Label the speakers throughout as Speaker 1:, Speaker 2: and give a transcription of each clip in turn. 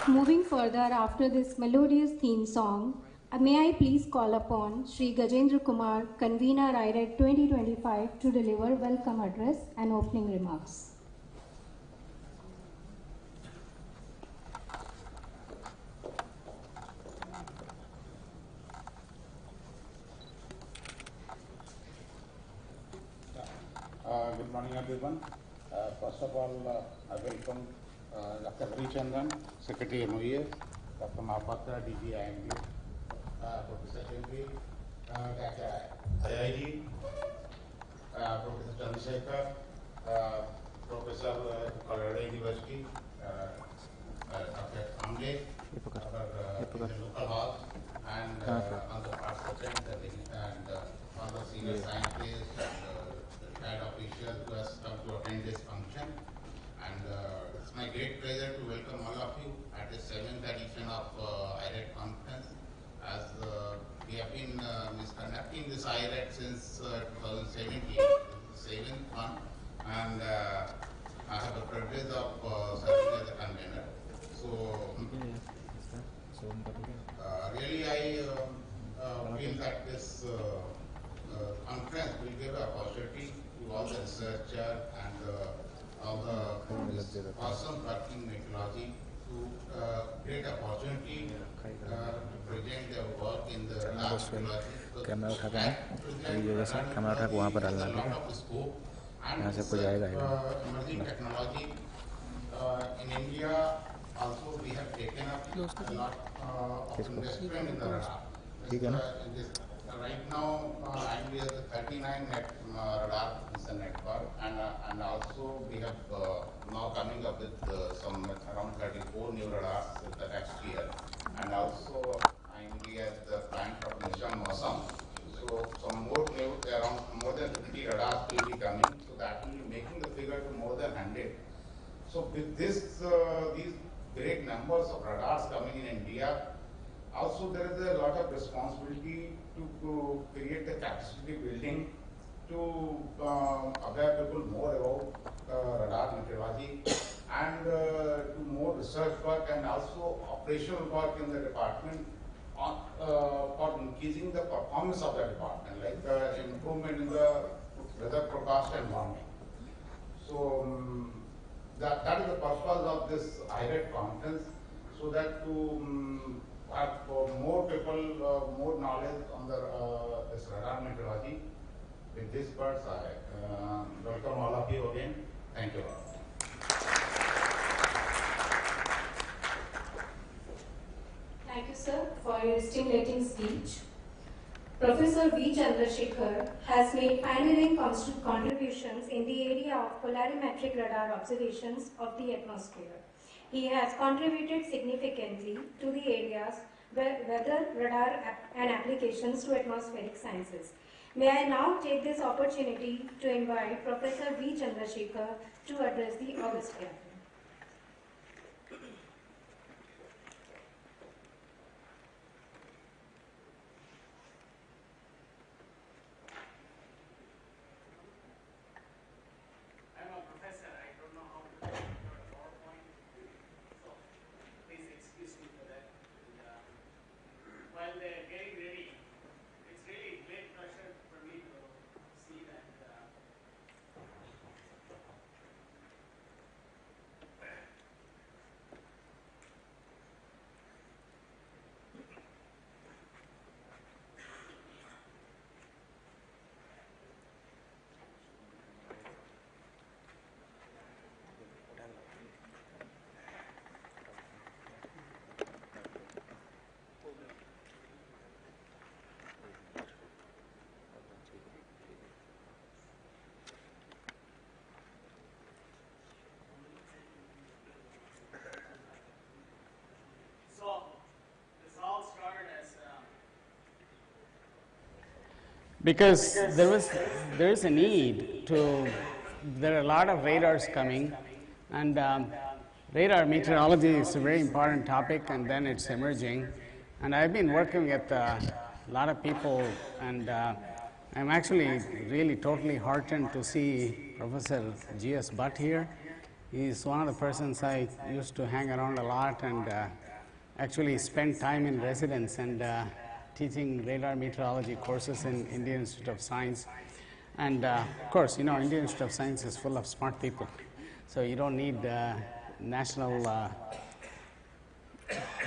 Speaker 1: Moving further after this melodious theme song, may I please call upon Sri Gajendra Kumar, convener iRAD 2025, to deliver welcome address and opening remarks.
Speaker 2: Good morning, everyone. First of all, I welcome Dr. Harichandran, Secretary MOES, Dr. Mahapatra, DG IMD, Professor Chandri, Dr. IID, Professor Chandrasekhar, Professor Colorado University, Dr. Amle, our local hall, and on the participants and all the senior scientists and retired officials who has come to attend this function. And it's my great pleasure to welcome all of you at the 7th edition of iRAD conference. As we have been conducting this iRAD since 2017, this is the 7th one, and I have the privilege of serving as a convener. So really I feel that this conference will give an opportunity to all the researchers and all the awesome working meteorology to great opportunity to present their work in the radar meteorology.
Speaker 3: Camera उठा के अभी जो जैसे camera उठा के वहाँ पर डालना ठीक है यहाँ से कुछ आएगा
Speaker 2: emerging technology in India also we have taken up a lot of investment in the radar.
Speaker 3: ठीक है ना
Speaker 2: Right now, we have the 39 radar network, and also we have now coming up with some around 34 new radars in the next year, and also we have the client of Nisham Mausam. So some more new, around more than 50 radars will be coming. So that will be making the figure to more than 100. So with this, these great numbers of radars coming in India. Also, there is a lot of responsibility to create the capacity building to aware people more about radar meteorology and to more research work and also operational work in the department on, for increasing the performance of the department, like improvement in the weather forecast and warming. So that is the purpose of this iRAD conference, so that to have more people, more knowledge on the this radar meteorology. With this part, I welcome all of you again. Thank you.
Speaker 1: Thank you, sir, for your stimulating speech. Professor V. Chandrasekhar has made pioneering contributions in the area of polarimetric radar observations of the atmosphere. He has contributed significantly to the areas where weather, radar, and applications to atmospheric sciences. May I now take this opportunity to invite Professor V. Chandrasekhar to address the August gathering.
Speaker 4: Because there is a need to, there are a lot of radars coming, and radar meteorology is a very important topic, and then it's emerging. And I've been working with a lot of people, and I'm actually really totally heartened to see Professor G.S. Butt here. He's one of the persons I used to hang around a lot and actually spend time in residence and teaching radar meteorology courses in Indian Institute of Science. And of course, you know, Indian Institute of Science is full of smart people. So you don't need national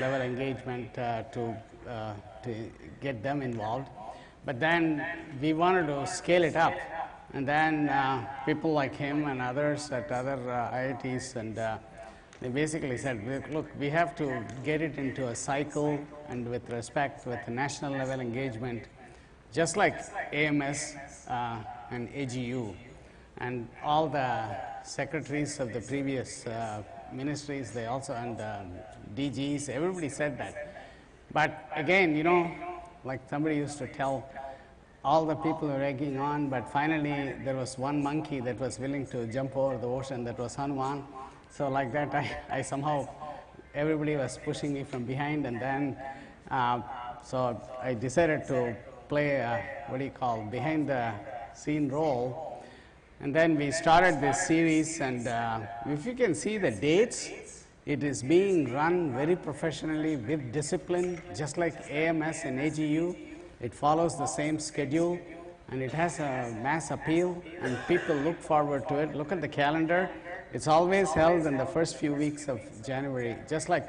Speaker 4: level engagement to get them involved. But then we wanted to scale it up. And then people like him and others at other IITs, and they basically said, look, we have to get it into a cycle and with respect, with national level engagement, just like AMS and AGU. And all the secretaries of the previous ministries, they also, and DGs, everybody said that. But again, you know, like somebody used to tell, all the people were egging on, but finally there was one monkey that was willing to jump over the ocean, that was Hanuman. So like that, I somehow, everybody was pushing me from behind, and then, so I decided to play, what do you call, behind the scene role. And then we started this series, and if you can see the dates, it is being run very professionally with discipline, just like AMS and AGU. It follows the same schedule, and it has a mass appeal, and people look forward to it. Look at the calendar. It's always held in the first few weeks of January, just like,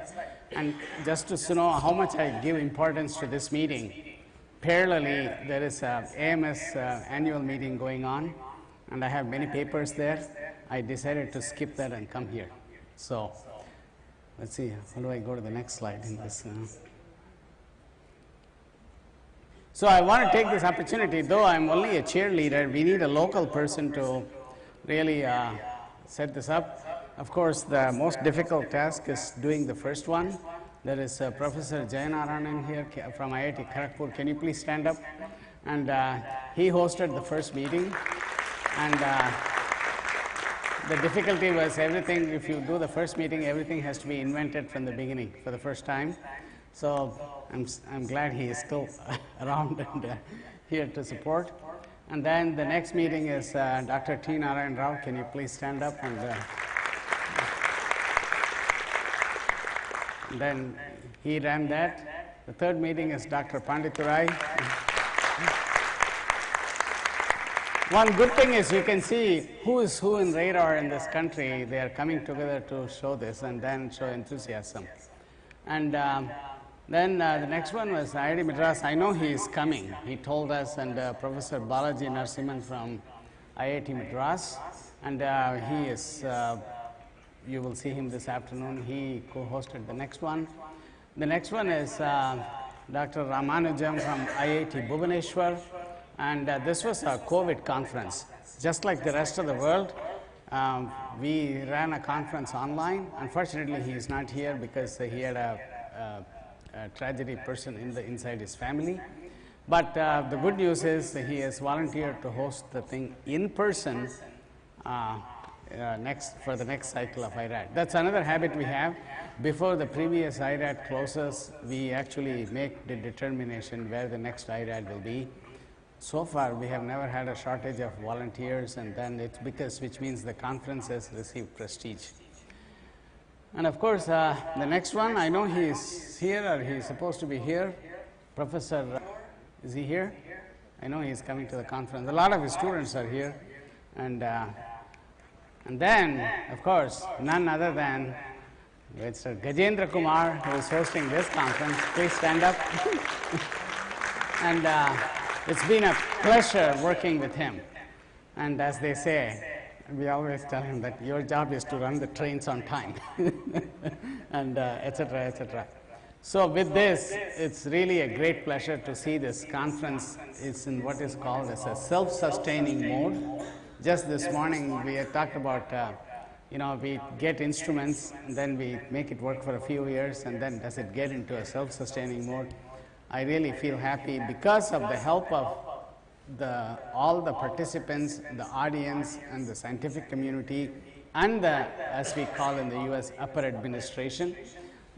Speaker 4: and just to know how much I give importance to this meeting, parallelly, there is a AMS annual meeting going on, and I have many papers there. I decided to skip that and come here. So, let's see, how do I go to the next slide in this? So I want to take this opportunity, though I'm only a cheerleader, we need a local person to really set this up. Of course, the most difficult task is doing the first one. There is Professor Jayanarayanan here from IIT Kharagpur. Can you please stand up? And he hosted the first meeting. And the difficulty was everything, if you do the first meeting, everything has to be invented from the beginning for the first time. So I'm glad he is still around and here to support. And then the next meeting is Dr. T. Narayan Rao. Can you please stand up? And then he ran that. The third meeting is Dr. Panditurai. One good thing is you can see who is who in radar in this country. They are coming together to show this and then show enthusiasm. And then the next one was IIT Madras. I know he is coming. He told us, and Professor Balaji Narasimhan from IIT Madras. And he is, you will see him this afternoon. He co-hosted the next one. The next one is Dr. Ramanujam from IIT Bhubaneswar. And this was a COVID conference. Just like the rest of the world, we ran a conference online. Unfortunately, he is not here because he had a tragedy person inside his family. But the good news is that he has volunteered to host the thing in person for the next cycle of iRAD. That's another habit we have. Before the previous iRAD closes, we actually make the determination where the next iRAD will be. So far, we have never had a shortage of volunteers, and then it's which means the conference has received prestige. And of course, the next one, I know he is here, or he is supposed to be here. Professor, is he here? I know he is coming to the conference. A lot of his students are here. And then, of course, none other than Mr. Gajendra Kumar, who is hosting this conference. Please stand up. And it's been a pleasure working with him. And as they say, we always tell him that your job is to run the trains on time, and et cetera, et cetera. So with this, it's really a great pleasure to see this conference is in what is called as a self-sustaining mode. Just this morning, we had talked about, we get instruments, and then we make it work for a few years, and then does it get into a self-sustaining mode? I really feel happy because of the help of all the participants, the audience, and the scientific community, and the, as we call in the US, upper administration.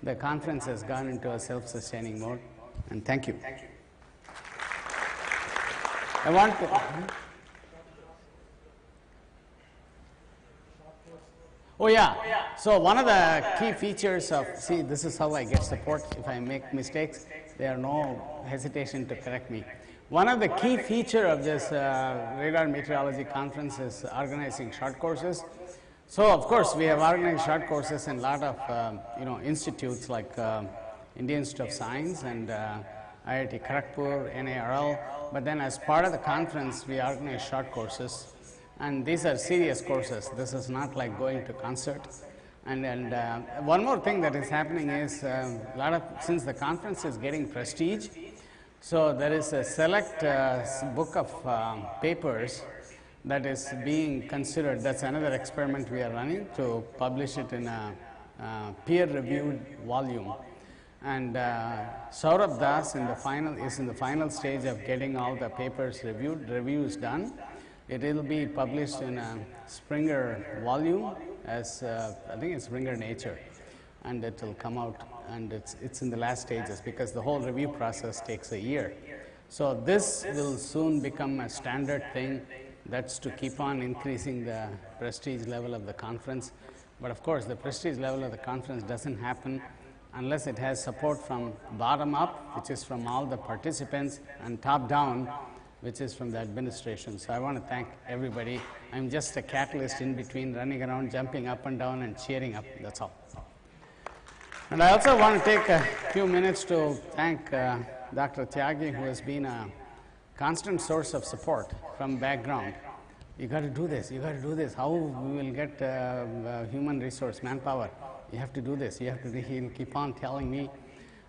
Speaker 4: The conference has gone into a self-sustaining mode, and thank you. I want to... Oh yeah. So one of the key features of, see, this is how I get support. If I make mistakes, there are no hesitation to correct me. One of the key feature of this Radar Meteorology Conference is organizing short courses. So of course we have organized short courses in a lot of institutes like Indian Institute of Science and IIT Kharagpur, NARL. But then as part of the conference, we organize short courses. And these are serious courses. This is not like going to concert. And one more thing that is happening is since the conference is getting prestige, so there is a select book of papers that is being considered. That's another experiment we are running to publish it in a peer-reviewed volume. And Saurabh Das is in the final stage of getting all the papers reviewed. Review is done. It will be published in a Springer volume as I think it's Springer Nature, and it will come out, and it's in the last stages because the whole review process takes a year. So this will soon become a standard thing. That's to keep on increasing the prestige level of the conference. But of course, the prestige level of the conference doesn't happen unless it has support from bottom up, which is from all the participants, and top down, which is from the administration. So I want to thank everybody. I'm just a catalyst in between, running around, jumping up and down and cheering up. That's all. And I also want to take a few minutes to thank Dr. Tyagi, who has been a constant source of support from background. You got to do this, you got to do this. How we will get human resource, manpower? You have to do this, you have to do. He'll keep on telling me.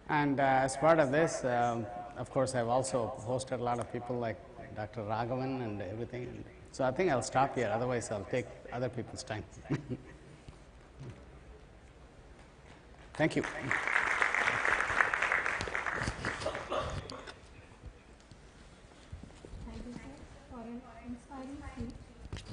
Speaker 4: And as part of this, of course, I've also hosted a lot of people like Dr. Raghavan and everything. So I think I'll stop here, otherwise I'll take other people's time. Thank you.
Speaker 1: Thank you, sir, for an inspiring speech.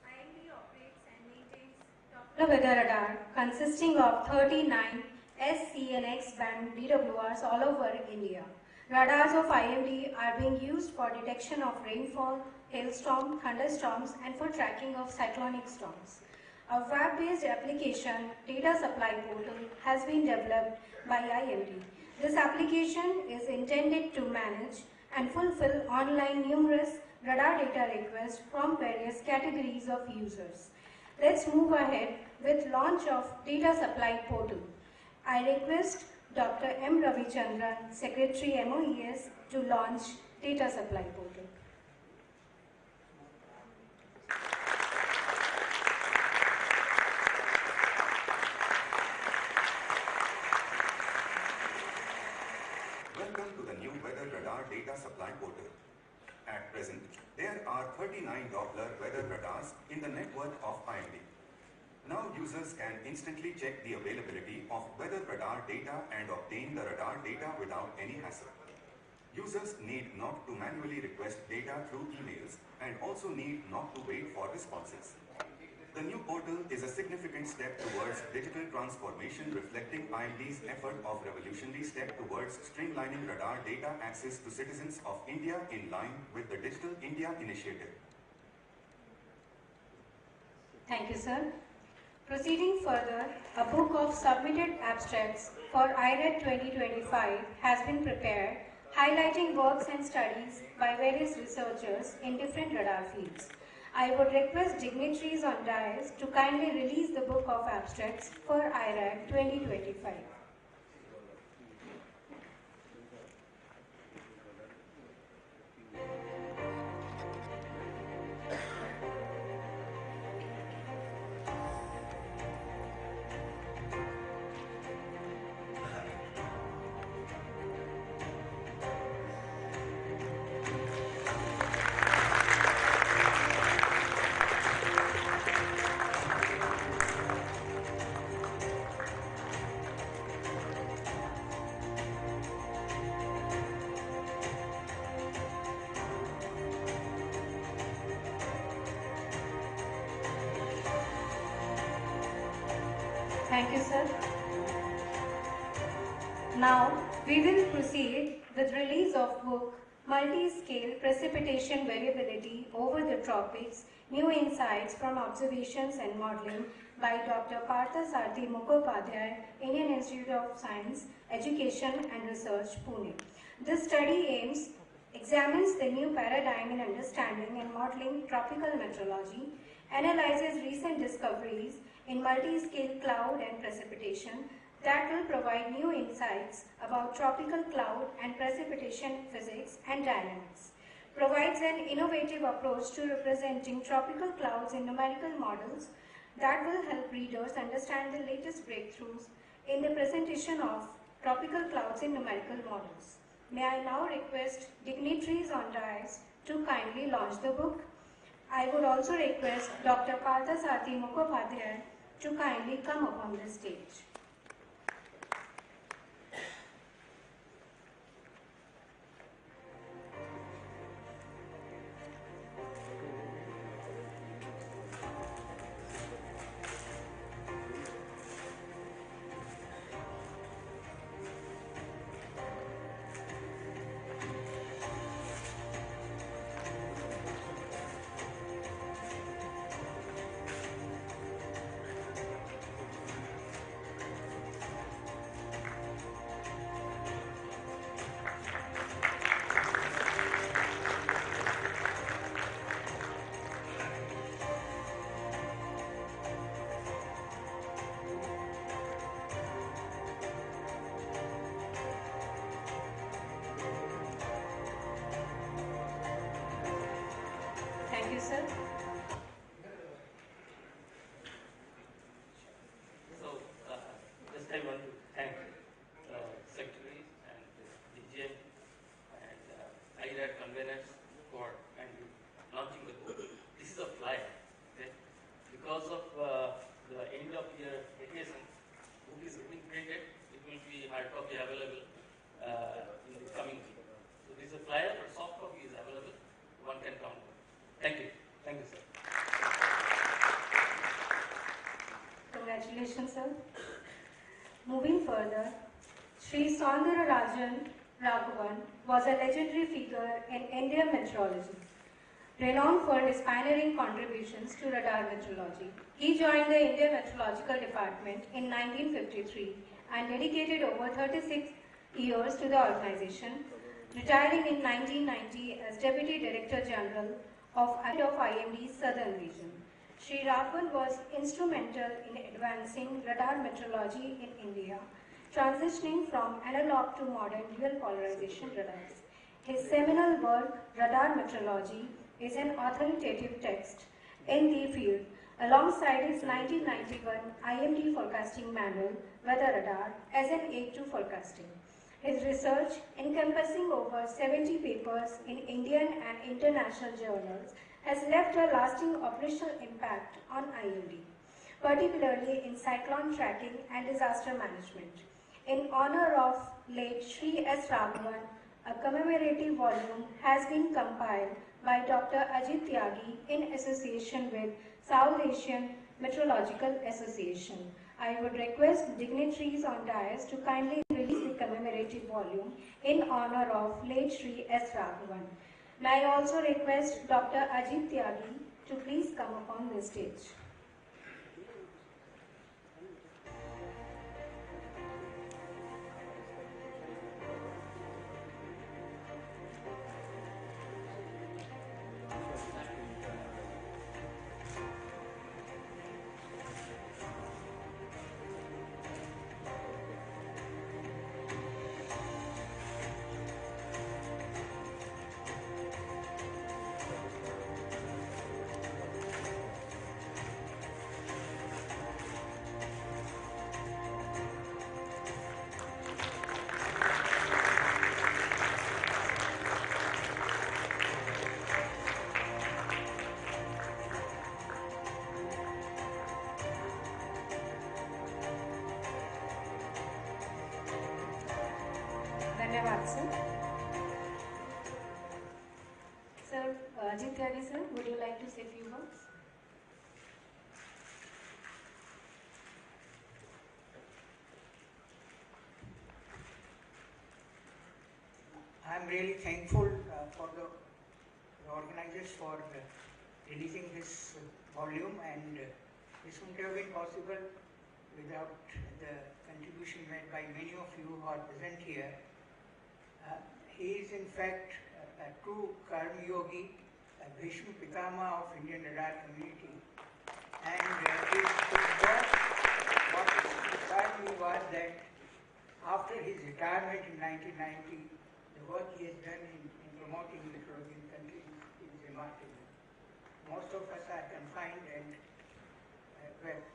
Speaker 1: IMD operates and maintains Doppler weather radar consisting of 39 SC and X band DWRs all over India. Radars of IMD are being used for detection of rainfall, hailstorm, thunderstorms, and for tracking of cyclonic storms. A web-based application, data supply portal, has been developed by IMD. This application is intended to manage and fulfill online numerous radar data requests from various categories of users. Let's move ahead with launch of data supply portal. I request Dr. M. Ravichandran, Secretary MOES, to launch data supply portal.
Speaker 5: Welcome to the new Weather Radar Data Supply Portal. At present, there are 39 Doppler weather radars in the network of IMD. Now users can instantly check the availability of weather radar data and obtain the radar data without any hassle. Users need not to manually request data through emails and also need not to wait for responses. The new portal is a significant step towards digital transformation, reflecting IMD's effort of revolutionary step towards streamlining radar data access to citizens of India in line with the Digital India initiative.
Speaker 1: Thank you, sir. Proceeding further, a book of submitted abstracts for iRAD 2025 has been prepared, highlighting works and studies by various researchers in different radar fields. I would request dignitaries on dais to kindly release the book of abstracts for iRAD 2025. Thank you, sir. Now, we will proceed with release of book multi-scale precipitation variability over the tropics, new insights from observations and modeling by Dr. Parthasarthi Mukhopadhyay, Indian Institute of Science, Education and Research, Pune. This study examines the new paradigm in understanding and modeling tropical meteorology, analyzes recent discoveries in multi-scale cloud and precipitation that will provide new insights about tropical cloud and precipitation physics and dynamics, provides an innovative approach to representing tropical clouds in numerical models that will help readers understand the latest breakthroughs in the presentation of tropical clouds in numerical models. May I now request dignitaries on dais to kindly launch the book. I would also request Dr. Parthasarthi Mukhopadhyay to kindly come upon the stage. Thank you, sir.
Speaker 6: So, just I want to thank Secretary and DGM and iRAD conveners for kindly launching the book. This is a flyer. Okay? Because of the end of year vacation, book is getting printed. It will be hard copy available in the coming week. So this is a flyer, but soft copy is available. One can count. Thank you. Thank you, sir.
Speaker 1: Congratulations, sir. Moving further, Sri Rajan Raghavan was a legendary figure in Indian meteorology, renowned for his pioneering contributions to radar meteorology. He joined the Indian Meteorological Department in 1953 and dedicated over 36 years to the organization, retiring in 1990 as Deputy Director General of IMD's Southern Region. Sri Raghavan was instrumental in advancing radar meteorology in India, transitioning from analog to modern dual polarization radars. His seminal work, Radar Meteorology, is an authoritative text in the field, alongside his 1991 IMD forecasting manual, Weather Radar, as an aid to forecasting. His research, encompassing over 70 papers in Indian and international journals, has left a lasting operational impact on IMD, particularly in cyclone tracking and disaster management. In honor of late Sri S. Raghavan, a commemorative volume has been compiled by Dr. Ajit Tyagi in association with South Asian Meteorological Association. I would request dignitaries on dais to kindly release the commemorative volume in honor of late Sri S. Raghavan. May I also request Dr. Ajit Tyagi to please come upon the stage. धन्यवाद sir. Sir, Ajit Tyagi sir, would you like to say a few words?
Speaker 7: I'm really thankful for the organizers for releasing this volume, and this wouldn't have been possible without the contribution made by many of you who are present here. He is in fact a true Karma Yogi, a Bhishma Pitama of Indian radar community, and his work, what inspired me was that after his retirement in 1990, the work he has done in promoting meteorology in the country is remarkable. Most of us are confined and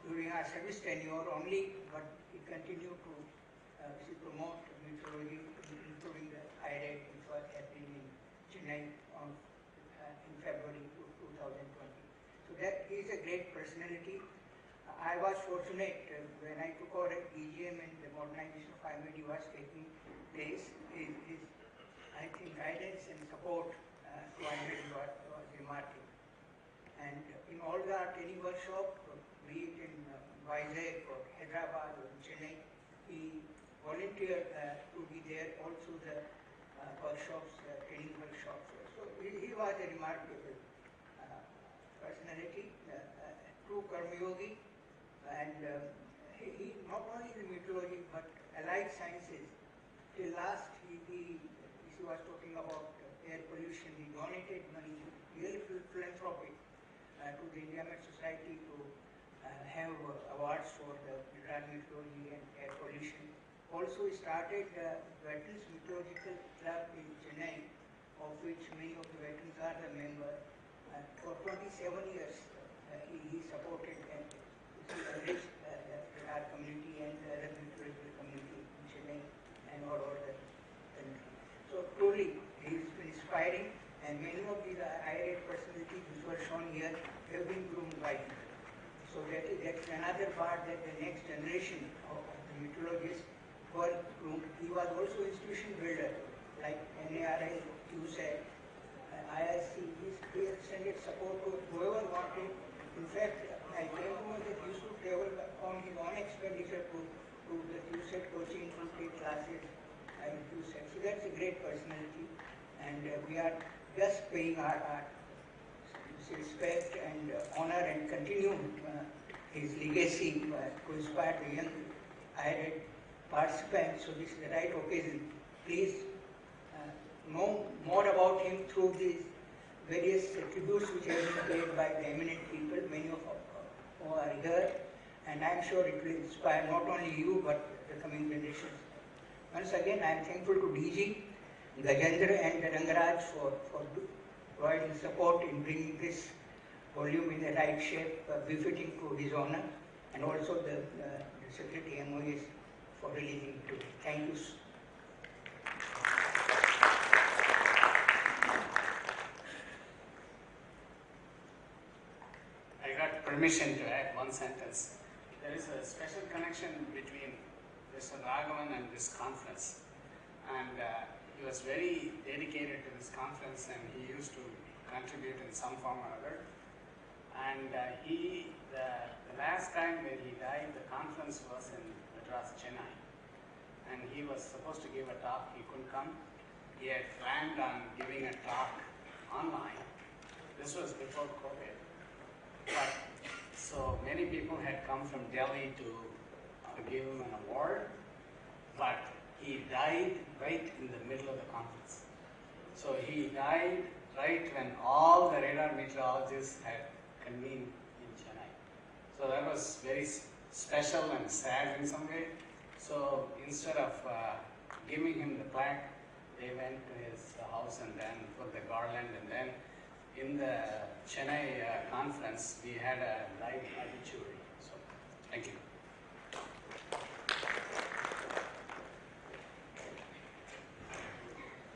Speaker 7: during our service tenure only, but he continued to promote meteorology, including the iRAD, which was happening in Chennai in February 2020. So that he is a great personality. I was fortunate when I took over at EGM and the modernization of iMed was taking place. His I think guidance and support to iMed was remarkable. And in all the training workshop, be it in Vizag or Hyderabad or Chennai, he volunteered to be there. Also the workshops, training workshops. So he was a remarkable personality, a true Karma Yogi. And he not only in meteorology but allied sciences. Till last he was talking about air pollution. He donated money, really philanthropic, to the India Med Society to have awards for the radar meteorology and air pollution. Also he started the Veterans Meteorological Club in Chennai, of which many of the veterans are the member. For 27 years he supported and enriched our community and the other meteorological community in Chennai and all over the country. So truly, he is inspiring, and many of these iRAD personalities which were shown here have been groomed by him. So that's another part, that the next generation of the meteorologists were groomed. He was also institution builder, like NARI, QSAT, IIC. He extended support to whoever wanted. In fact, I came to know that he used to travel on his own expenditure to the QSAT coaching, to take classes in QSAT. So that's a great personality, and we are just paying our respect and honor and continue his legacy to inspire the young iRAD participants. So this is the right occasion. Please know more about him through these various tributes which have been paid by the eminent people, many of who are here, and I am sure it will inspire not only you but the coming generations. Once again, I am thankful to DG, Gajendra and Rangaraj for providing support in bringing this volume in the right shape, befitting to his honor, and also the Secretary MOS for releasing it today. Thank you.
Speaker 4: I got permission to add one sentence. There is a special connection between Mr. Raghavan and this conference, and he was very dedicated to this conference, and he used to contribute in some form or other. And the last time when he died, the conference was in Madras, Chennai, and he was supposed to give a talk. He couldn't come. He had planned on giving a talk online. This was before COVID. But so many people had come from Delhi to give him an award, but he died right in the middle of the conference. So he died right when all the radar meteorologists had convened in Chennai. So that was very special and sad in some way. So instead of giving him the plaque, they went to his house and then put the garland, and then in the Chennai conference, we had a live obituary. So, thank you.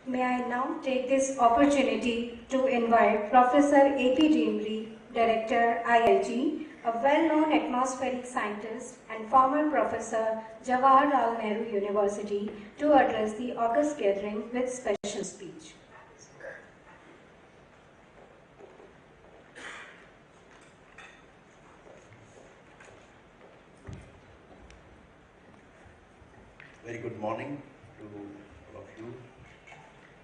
Speaker 1: May I now take this opportunity to invite Professor A.P. Dimri, Director IIG, a well-known atmospheric scientist and former professor, Jawaharlal Nehru University, to address the August gathering with special speech.
Speaker 8: Very good morning to all of you.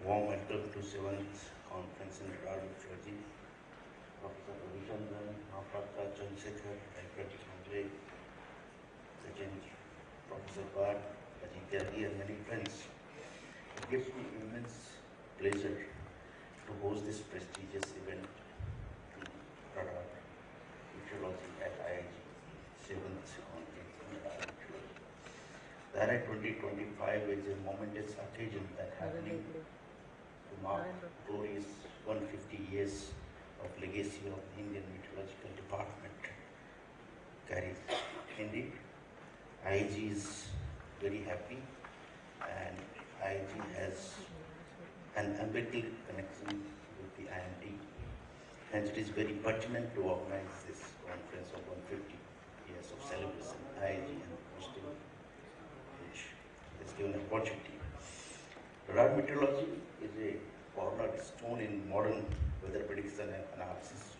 Speaker 8: Warm welcome to 7th Conference in Radar Meteorology. Professor Ravishandran, Mahapatra, Chandrasekhar, Dr. Sanjay, Legend, Professor Bhatt, Ajitya and many friends. It gives me immense pleasure to host this prestigious event in Radar Meteorology at IIG, 7th Conference in Radar Meteorology. The iRAD 2025 is a momentous occasion that happening to mark glorious 150 years of legacy of the Indian Meteorological Department carries. Indeed, IIG is very happy, and IIG has an umbilical connection with the IMD. Hence, it is very pertinent to organize this conference of 150 years of celebration. IIG and hosting, which is given an opportunity. Radar meteorology is a cornerstone in modern weather prediction and analysis.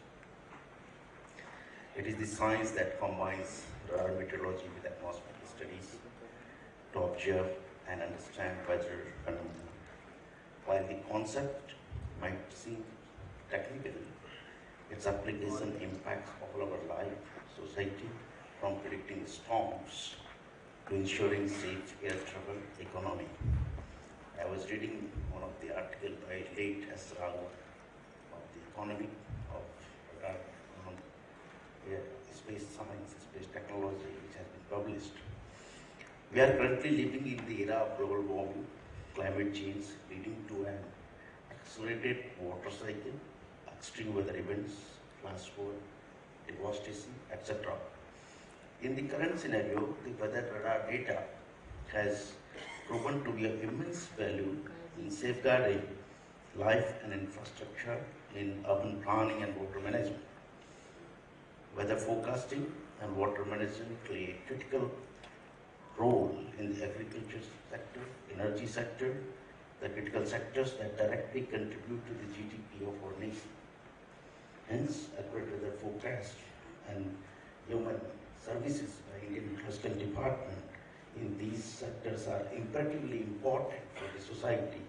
Speaker 8: It is the science that combines radar meteorology with atmospheric studies to observe and understand weather phenomena. While the concept might seem technical, its application impacts all our life, society, from predicting storms to ensuring safe air travel, economy. I was reading one of the articles by late S. Rao of the economy of space science, space technology, which has been published. We are currently living in the era of global warming, climate change, leading to an accelerated water cycle, extreme weather events, flash flood, devastation, etc. In the current scenario, the weather radar data has proven to be of immense value in safeguarding life and infrastructure in urban planning and water management. Weather forecasting and water management play a critical role in the agriculture sector, energy sector, the critical sectors that directly contribute to the GDP of our nation. Hence, accurate weather forecast and human services by Indian Meteorological Department in these sectors are imperatively important for the society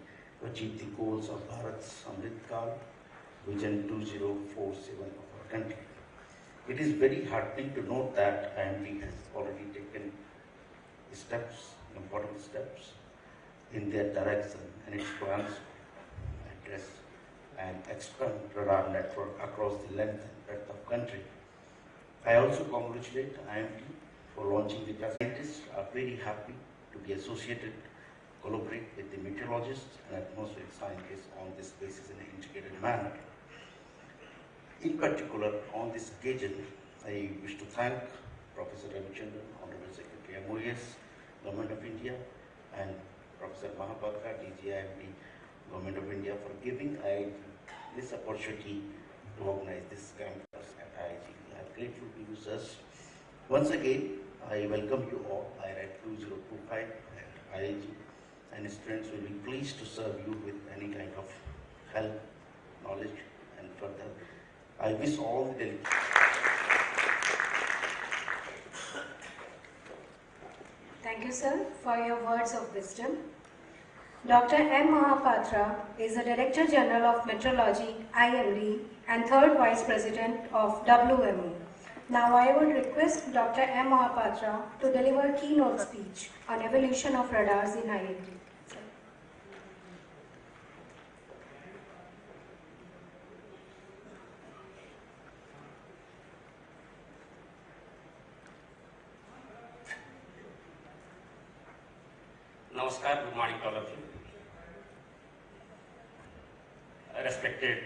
Speaker 8: to achieve the goals of Bharat's Amrit Kal Vision 2047 of our country. It is very heartening to note that IMD has already taken steps, important steps in their direction, and its plans to address and expand radar network across the length and breadth of country. I also congratulate IMD for launching the task. Scientists are very happy to be associated, collaborate with the meteorologists and atmospheric scientists on this basis in an integrated manner. In particular, on this occasion, I wish to thank Professor Ravishandran, Honorable Secretary MOES, Government of India, and Professor Mahapatra, DGIMD, Government of India, for giving IIG this opportunity to organize this campus at IIG. I am grateful to you, sirs. Once again, I welcome you all. iRAD 2025 at IIG, and students will be pleased to serve you with any kind of help, knowledge, and further. I wish all the delegates.
Speaker 1: Thank you, sir, for your words of wisdom. Dr. M. Mahapatra is the Director General of Meteorology, IMD, and Third Vice President of WMO. Now I would request Dr. M. Mahapatra to deliver a keynote speech on evolution of radars in IMD.
Speaker 6: Namaskar, good morning to all of you. Respected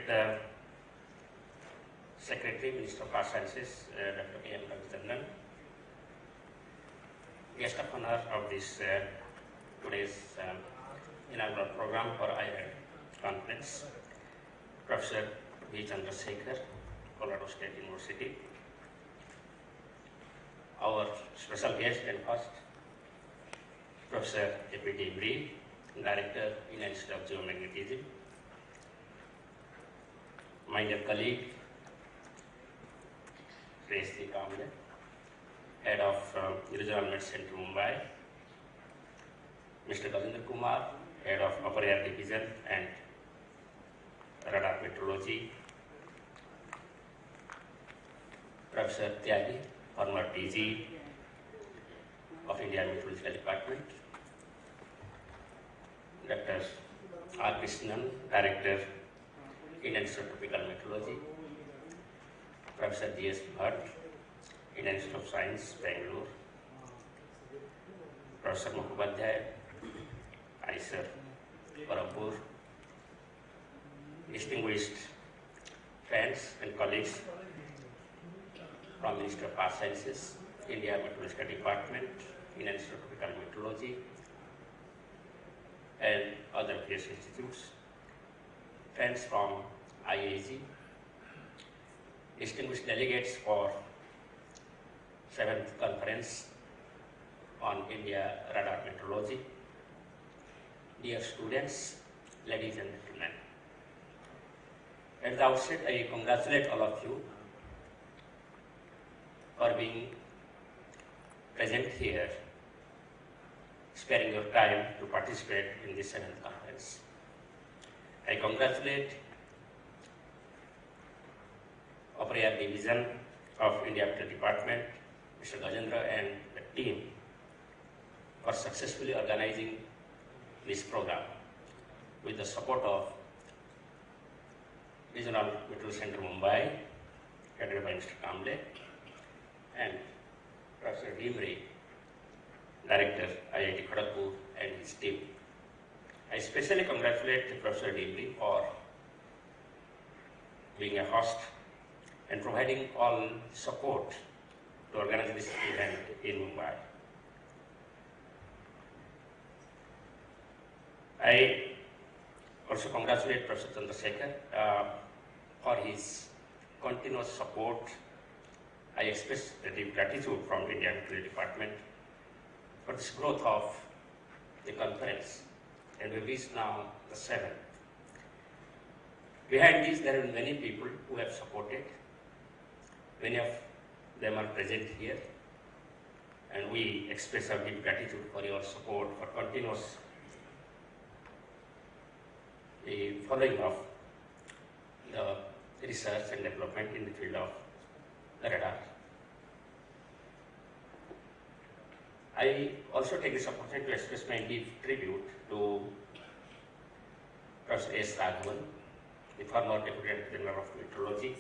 Speaker 6: Secretary, Minister of Earth Sciences, Dr. K. M. Ravishandran, guest of honor of this today's inaugural program for iRAD conference, Professor V. Chandrasekhar, Colorado State University, our special guest and host, Professor A.P.D. Imri, Director, Indian Institute of Geomagnetism, my dear colleague, Sri Kamle, Head of Regional Med Center, Mumbai, Mr. Gajendra Kumar, Head of Upper Air Division and Radar Meteorology, Professor Tyagi, former DG of India Meteorological Department, Dr. R. Krishnan, Director, Indian Institute of Tropical Meteorology, Professor G.S. Bhatt, Indian Institute of Science, Bangalore, Professor Mukhopadhyay, ISER, Parampur, distinguished friends and colleagues from Ministry of Earth Sciences, India Meteorological Department, Indian Institute of Tropical Meteorology, and other various institutes, friends from IAG, distinguished delegates for 7th Conference on India Radar Meteorology, dear students, ladies and gentlemen. At the outset, I congratulate all of you for being present here, sparing your time to participate in this 7th conference. I congratulate Upper Air Division of India Meteorology Department, Mr. Gajendra and the team for successfully organizing this program with the support of Regional Meteorology Center Mumbai, headed by Mr. Kamble, and Professor Dimri, Director, IIT Kharagpur, and his team. I especially congratulate Professor Dimri for being a host and providing all support to organize this event in Mumbai. I also congratulate Professor Chandrasekhar for his continuous support. I express the deep gratitude from India Meteorology Department for this growth of the conference, and we've reached now the 7th. Behind this, there are many people who have supported. Many of them are present here, and we express our deep gratitude for your support, for continuous following of the research and development in the field of the radar. I also take this opportunity to express my deep tribute to Professor S. Raghavan, the former Deputy Director General of Meteorology,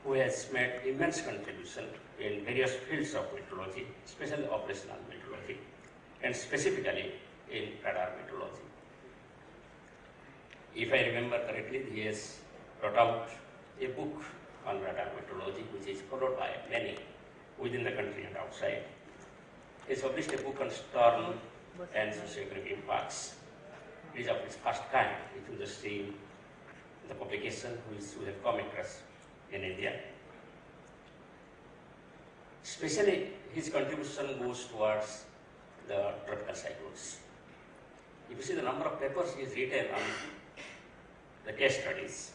Speaker 6: who has made immense contribution in various fields of meteorology, especially operational meteorology, and specifically in radar meteorology. If I remember correctly, he has brought out a book on radar meteorology, which is followed by many within the country and outside. He has published a book on storm and socioeconomic impacts. It is of its first kind, if you just see the publication which we have come across in India. Especially his contribution goes towards the tropical cyclones. If you see the number of papers he has written on the case studies,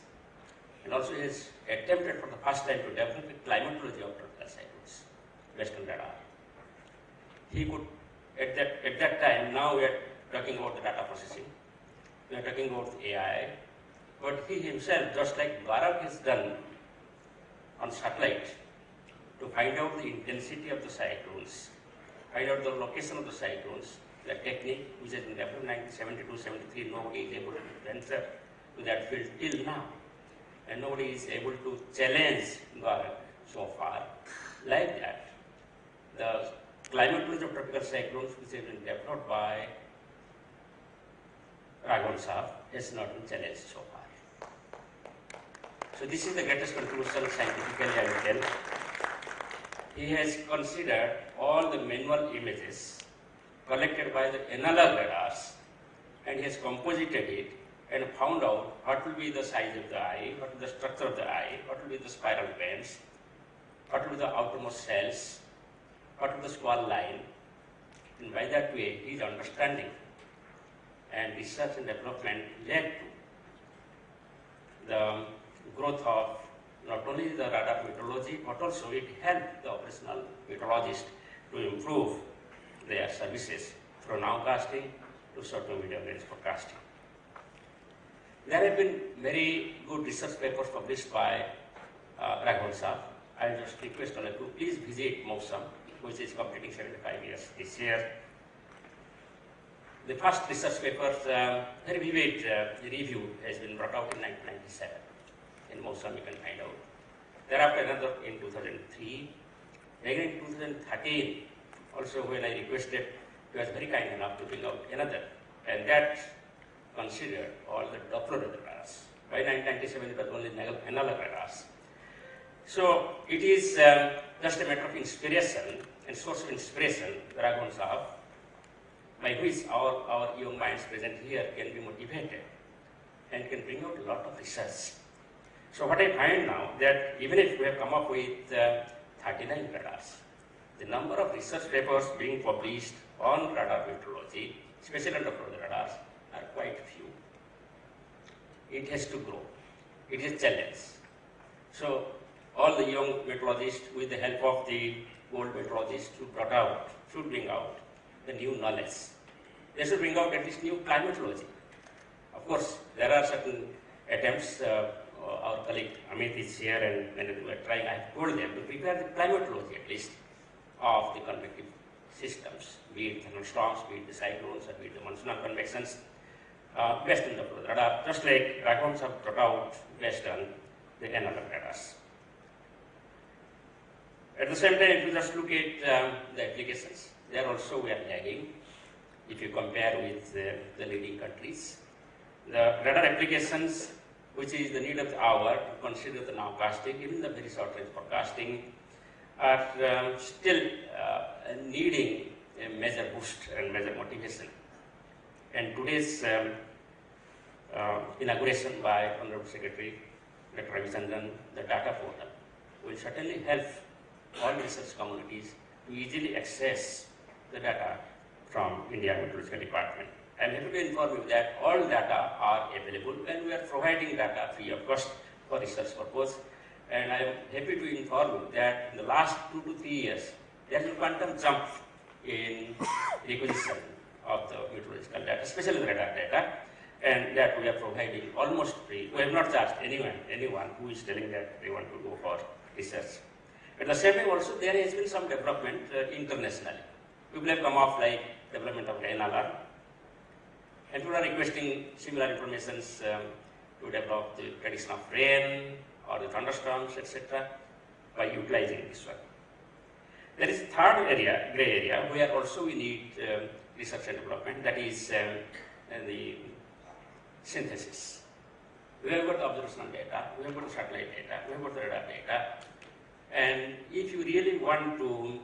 Speaker 6: and also he has attempted for the first time to develop a climatology of tropical cyclones based on radar. He could, at that time, now we are talking about the data processing, we are talking about the AI, but he himself, just like Bharat has done on satellite, to find out the intensity of the cyclones, find out the location of the cyclones, the technique which has been developed in 1972-73, nobody is able to venture to that field till now, and nobody is able to challenge Bharat so far. Like that, the climatology of tropical cyclones, which has been developed by Raghavan Saab, has not been challenged so far. So this is the greatest contribution scientifically, I will tell. He has considered all the manual images collected by the analog radars, and he has composited it and found out what will be the size of the eye, what will be the structure of the eye, what will be the spiral bands, what will be the outermost cells, what will be the squall line. And by that way, his understanding and research and development led to the growth of not only the radar meteorology, but also it helped the operational meteorologists to improve their services through nowcasting,
Speaker 9: to short-term medium range forecasting. There have been very good research papers published by Raghavan Saab. I will just request all of you, please visit MOSAM, which is completing 75 years this year. The first research paper, very vivid review, has been brought out in 1997. In MOSAM you can find out. Thereafter another in 2003. Again in 2013, also when I requested, he was very kind enough to bring out another, and that considered all the Doppler radars. By 1997 it was only analog radars. So it is just a matter of inspiration and source of inspiration, Raghavan Saab, by which our young minds present here can be motivated and can bring out a lot of research. So what I find now that even if we have come up with 39 radars, the number of research papers being published on radar meteorology, especially on Doppler radars, are quite few. It has to grow. It is a challenge. So all the young meteorologists, with the help of the old meteorologists who brought out, should bring out the new knowledge. They should bring out at least new climatology. Of course, there are certain attempts. Our colleague Amit is here, and when we were trying, I have told them to prepare the climatology at least of the convective systems, be it thunderstorms, be it the cyclones, or be it the monsoonal convections, based on the radar, just like Raghavans have brought out based on the analog radars. At the same time, if you just look at the applications, there also we are lagging if you compare with the leading countries. The radar applications, which is the need of the hour to consider the nowcasting, even the very short range forecasting, are still needing a major boost and major motivation. And today's inauguration by Honorable Secretary Dr. Ravi Chandran, the data portal, will certainly help all research communities to easily access the data from India Meteorological Department. I am happy to inform you that all data are available, and we are providing data free of cost for research purpose. And I am happy to inform you that in the last 2 to 3 years, there is a quantum jump in requisition of the meteorological data, especially the radar data, and that we are providing almost free. We have not charged anyone who is telling that they want to go for research. At the same time also, there has been some development internationally. People have come off like development of rain alarm, and people are requesting similar informations to develop the prediction of rain or the thunderstorms, etc., by utilizing this one. There is a third area, gray area, where also we need research and development, that is the synthesis. We have got observational data, we have got satellite data, we have got the radar data, and if you really want to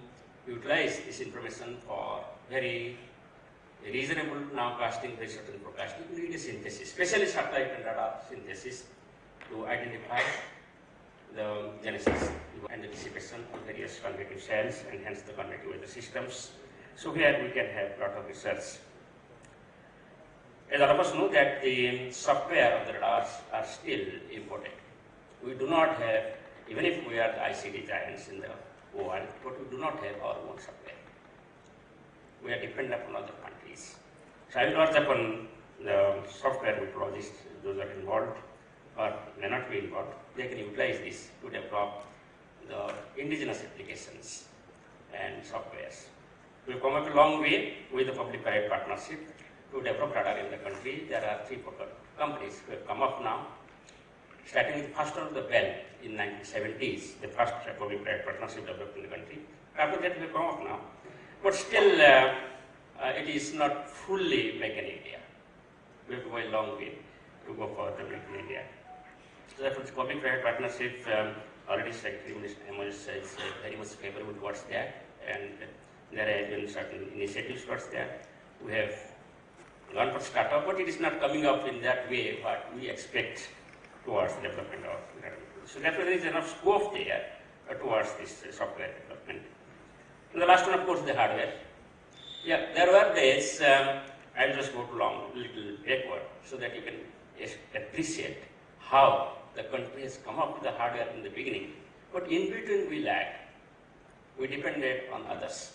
Speaker 9: utilize this information for very reasonable nowcasting, very certain forecasting, you need a synthesis, especially satellite and radar synthesis, to identify the genesis and the dissipation of various convective cells and hence the convective weather systems. So here we can have a lot of research. As all of us know that the software of the radars are still imported. We do not have, even if we are the ICT giants in the world, but we do not have our own software. We are dependent upon other countries. So I will urge upon the software meteorologists, those that are involved or may not be involved, they can utilize this to develop the indigenous applications and softwares. We have come up a long way with the public-private partnership to develop radar in the country. There are 3 companies who have come up now, starting with first one of the Bell in 1970s, the first public-private partnership developed in the country. After that, we have come up now, but still it is not fully make in India. We have to go a long way to go for the make in India. So therefore, the public-private partnership already Secretary Minister is very much favorable towards that, and there have been certain initiatives towards that. We have gone for startup, but it is not coming up in that way what we expect towards the development of radar. So therefore, there is enough scope there towards this software development. And the last one, of course, the hardware. Yeah, there were days, I'll just go too long, little backward, so that you can appreciate how the country has come up with the hardware in the beginning. But in between we lagged. We depended on others.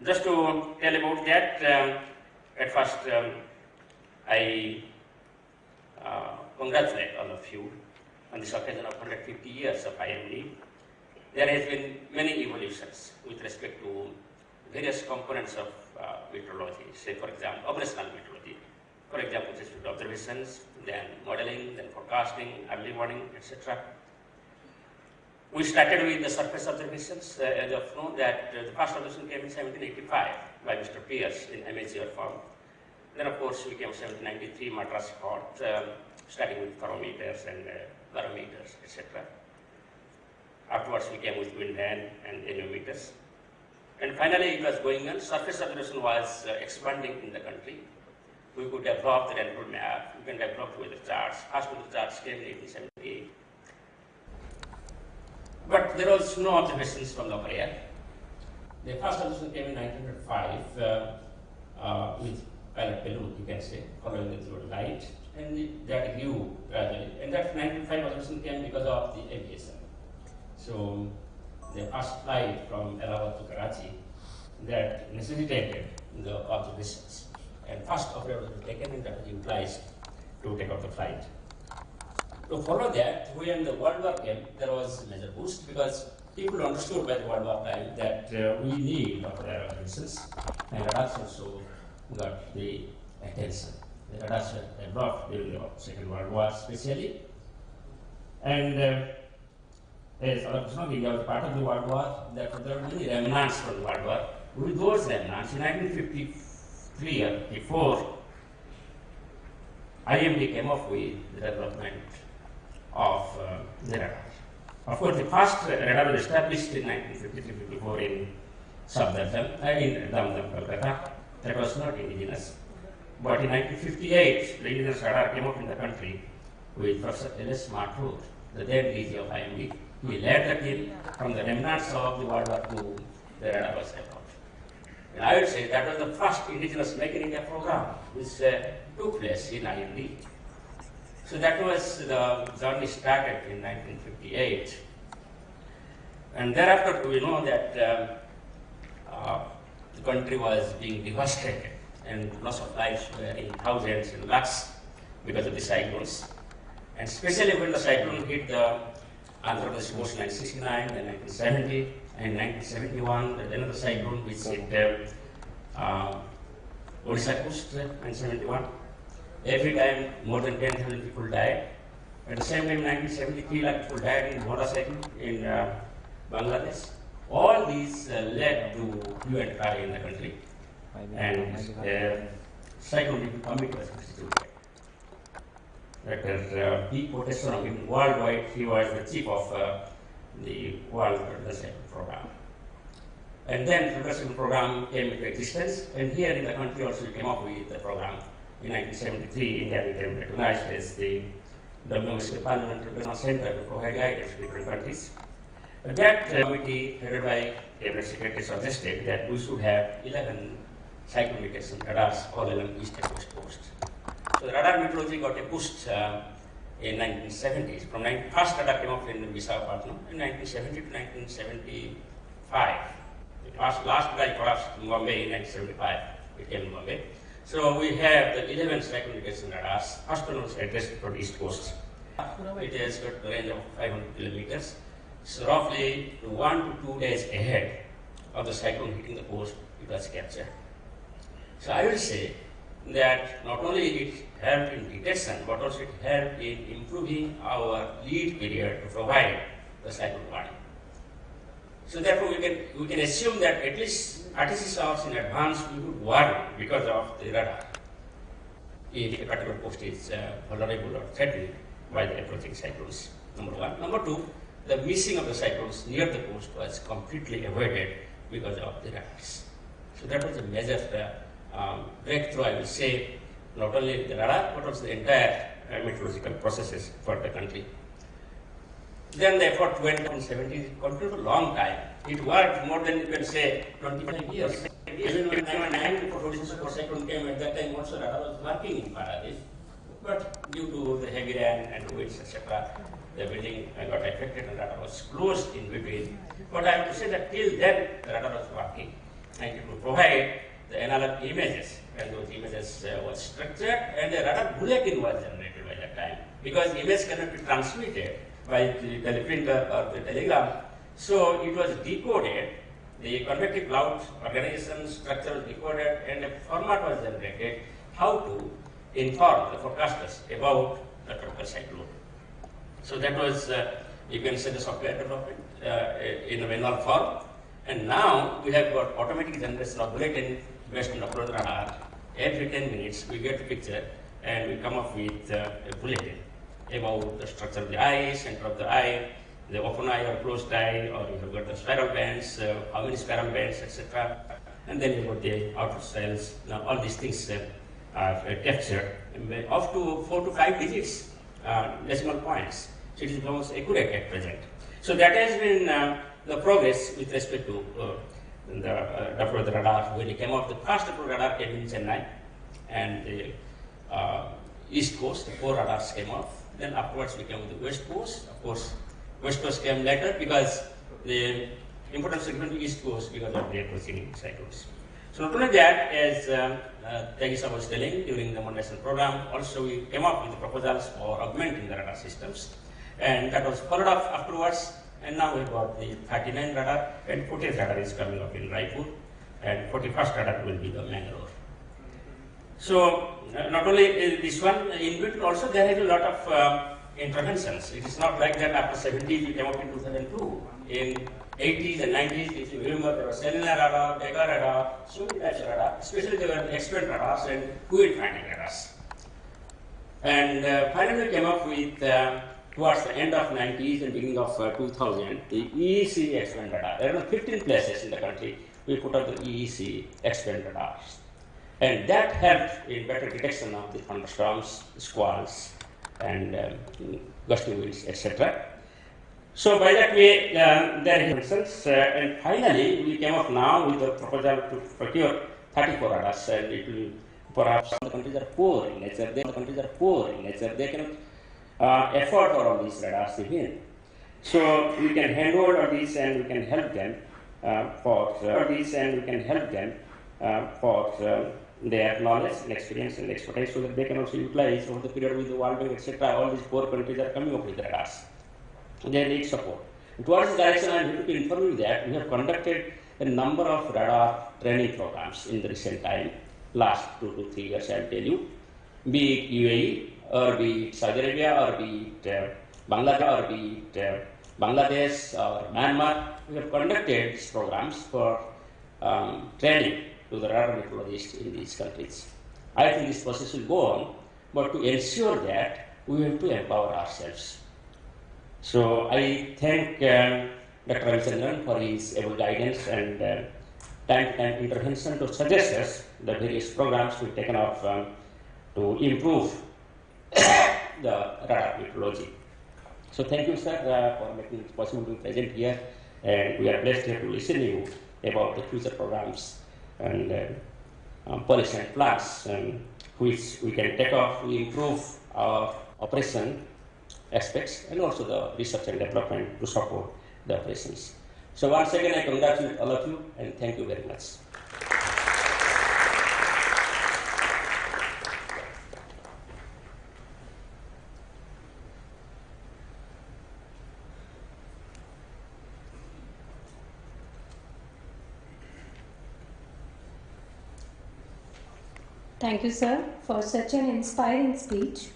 Speaker 9: Just to tell about that, At first, I congratulate all of you on this occasion of 150 years of IMD. There has been many evolutions with respect to various components of meteorology, say for example, operational meteorology. For example, with respect to observations, then modeling, then forecasting, early warning, etc. We started with the surface observations, as of know that the first observation came in 1785 by Mr. Pierce in amateur form. Then of course we came 1793 Madras Court, starting with thermometers and barometers, etc. Afterwards we came with wind vane and anemometers. And finally it was going on, surface observation was expanding in the country. We could develop the rainfall map, we can develop weather charts. First weather charts came in 1878. But there was no observations from the upper air. The first observation came in 1905 with pilot balloon, you can say, following the zero light, and that grew gradually. And that 1905 observation came because of the aviation. So the first flight from Allahabad to Karachi that necessitated the observations. And first operator was taken and that was utilized to take off the flight. To follow that, when the World War came, there was a major boost because people understood by the World War time that we need operator observations, and radars also got the attention. The radars were developed during the Second World War especially. And as all of us know, India was part of the World War, therefore there were many remnants from the World War. With those remnants, in 1953 or before, IMD came up with the development of the radar. Of course, the first radar was established in 1953-54 in Safdarjung, in Damdam, Kolkata. That was not indigenous. But in 1958, the indigenous radar came up in the country with Professor L.S. Mathur, the then DG of IMD. He led the team from the remnants of the World War II, the radar was developed. And I would say that was the first indigenous Make in India program which took place in IMD. So that was the journey started in 1958. And thereafter we know that the country was being devastated and loss of lives were in thousands and lakhs because of the cyclones. And especially when the cyclone hit the Andhra Pradesh coast in 1969, then 1970, and 1971, then another cyclone which hit Odisha coast in 1971. Every time more than 10,000 people died. At the same time, 1973 lakh people died in Bhora cyclone in Bangladesh. All these led to hue and cry in the country. And cyclone committee was constituted. Dr. P. Poteswaran, worldwide, he was the chief of the World Cyclone Program. And then the cyclone program came into existence, and here in the country also we came up with the program. In 1973, India became recognized as the WMC Parliamentary Regional Center to provide guidance to different countries. That committee, headed by Cabinet Secretary, suggested that we should have 11 cyclone detection radars all along East and West coast. So the radar meteorology got a boost in 1970s. From first radar came up in Visakhapatnam in 1970 to 1975. The last radar collapsed in Bombay in 1975. It came in Bombay. So we have the 11 cyclone detection radars. First one was addressed for the East Coast. It has got a range of 500 kilometers. So roughly 1 to 2 days ahead of the cyclone hitting the coast, it was captured. So I will say that not only it helped in detection, but also it helped in improving our lead period to provide the cyclone warning. So therefore we can assume that at least 36 hours in advance we would warn because of the radar if a particular coast is vulnerable or threatened by the approaching cyclones, number one. Number two, the missing of the cyclones near the coast was completely avoided because of the radars. So that was a major breakthrough, I will say, not only the radar, but also the entire meteorological processes for the country. Then the effort went on 70s, continued for a long time. It worked more than, you can say, 25 years. Even when 1999 before Odisha cyclone came, at that time also radar was working in Paradise. But due to the heavy rain and winds, etc., the building got affected and radar was closed in between. But I have to say that till then, the radar was working and it would provide the analog images, and those images were structured, and a radar bulletin was generated by that time. Because image cannot be transmitted by the teleprinter or the telegram, so it was decoded. The convective cloud organization structure was decoded, and a format was generated how to inform the forecasters about the tropical cyclone. So that was, you can say, the software development in a manual form. And now we have got automatic generation of bulletin based on the radar. Every 10 minutes we get a picture and we come up with a bulletin about the structure of the eye, center of the eye, the open eye or closed eye, or you have got the spiral bands, how many spiral bands, etc. And then you got the outer cells. Now all these things are captured up to 4 to 5 digits, decimal points. So it is almost accurate at present. So that has been the progress with respect to the deployment of the radar. When it came up, the first deployment radar came in Chennai, and the East Coast, the 4 radars came off. Then afterwards we came to the West Coast. Of course, West Coast came later because the importance of the East Coast because of the approaching cyclones. So not only that, as Tagisa was telling during the Monday program, also we came up with the proposals for augmenting the radar systems, and that was followed up afterwards. And now we've got the 39 radar, and 40th radar is coming up in Raipur, and 41st radar will be the Mangalore. So not only this one, in between also there is a lot of interventions. It is not like that after 70s we came up in 2002. In 80s and 90s, if you remember, there was cellular radar, Vega radar, so many types of radar, especially there were expert radars and fluid finding radars. And finally we came up with towards the end of 90s and beginning of 2000, the EEC expand radar. There are 15 places in the country we put up the EEC expand radars. And that helped in better detection of the thunderstorms, squalls, and gusty winds, etc. So by that way, there are results. And finally, we came up now with a proposal to procure 34 radars, and it will perhaps the countries are poor in nature. They cannot afford for all these radars even. So we can hand over these and we can help them for their knowledge and experience and expertise, so that they can also utilize over the period with the World Bank, etc. All these poor countries are coming up with radars. They need support. Towards this direction, I am here to inform you that we have conducted a number of radar training programs in the recent time, last 2 to 3 years, I will tell you, be it UAE, or be it Saudi Arabia, or be it Bangladesh, or be it Bangladesh or Myanmar. We have conducted these programs for training to the radar meteorologists in these countries. I think this process will go on, but to ensure that, we have to empower ourselves. So I thank Dr. Ravichandran for his able guidance and time-to-time intervention to suggest us the various programs to be taken off to improve the radar meteorology. So thank you, sir, for making it possible to be present here, and we are blessed here to listen to you about the future programs and policy and plans which we can take off to improve our operation aspects and also the research and development to support the operations. So once again, I congratulate all of you and thank you very much.
Speaker 1: Thank you, sir, for such an inspiring speech.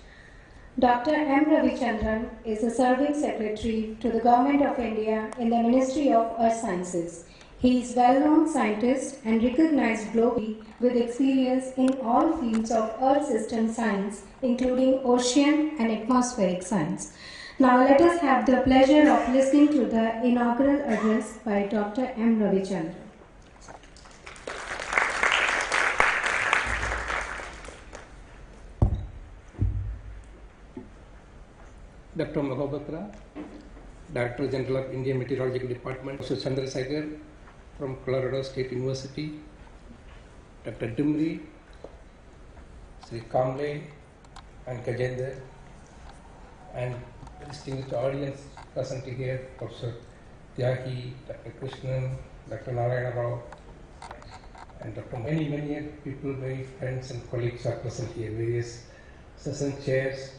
Speaker 1: Dr. M. Ravichandran is the Serving Secretary to the Government of India in the Ministry of Earth Sciences. He is a well-known scientist and recognized globally with experience in all fields of Earth system science, including ocean and atmospheric science. Now let us have the pleasure of listening to the inaugural address by Dr. M. Ravichandran.
Speaker 10: Dr. Mahobatra, Director General of Indian Meteorological Department, Mr. Chandrasekhar from Colorado State University, Dr. Dimri, Sri Kamle and Kajender, and the distinguished audience present here, Professor Tyagi, Dr. Krishnan, Dr. Narayana Rao, and Dr. Many people, many friends and colleagues are present here, various session chairs,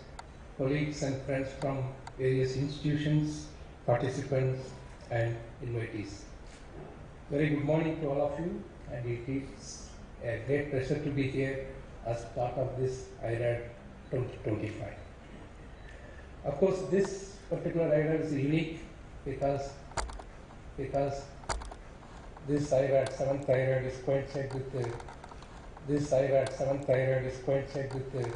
Speaker 10: colleagues and friends from various institutions, participants and invitees. Very good morning to all of you, and it is a great pleasure to be here as part of this iRAD 2025. Of course, this particular iRAD is unique because this iRAD, 7th iRAD is coincide with the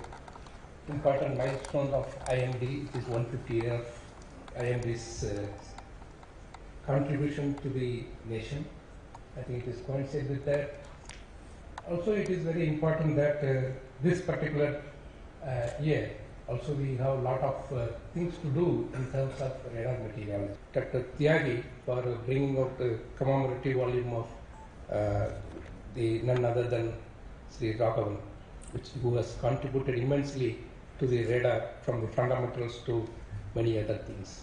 Speaker 10: important milestone of IMD. It is 150 years of IMD's contribution to the nation. I think it is coincide with that. Also, it is very important that this particular year, also we have a lot of things to do in terms of radar meteorology. Dr. Tyagi for bringing out the commemorative volume of the none other than Sri Raghavan, who has contributed immensely to the radar from the fundamentals to many other things.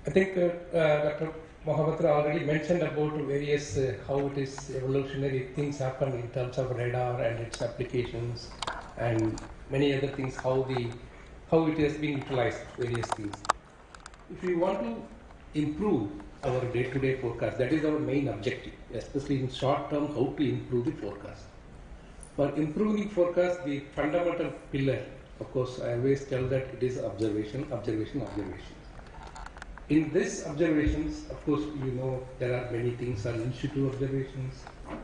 Speaker 10: I think Dr. Mohapatra already mentioned about various how it is evolutionary things happen in terms of radar and its applications and many other things, how it has been utilized, various things. If we want to improve our day-to-day forecast, that is our main objective, especially in short term, how to improve the forecast. For improving forecast, the fundamental pillar, of course, I always tell that it is observation. In this observations, of course, you know there are many things on in situ observations,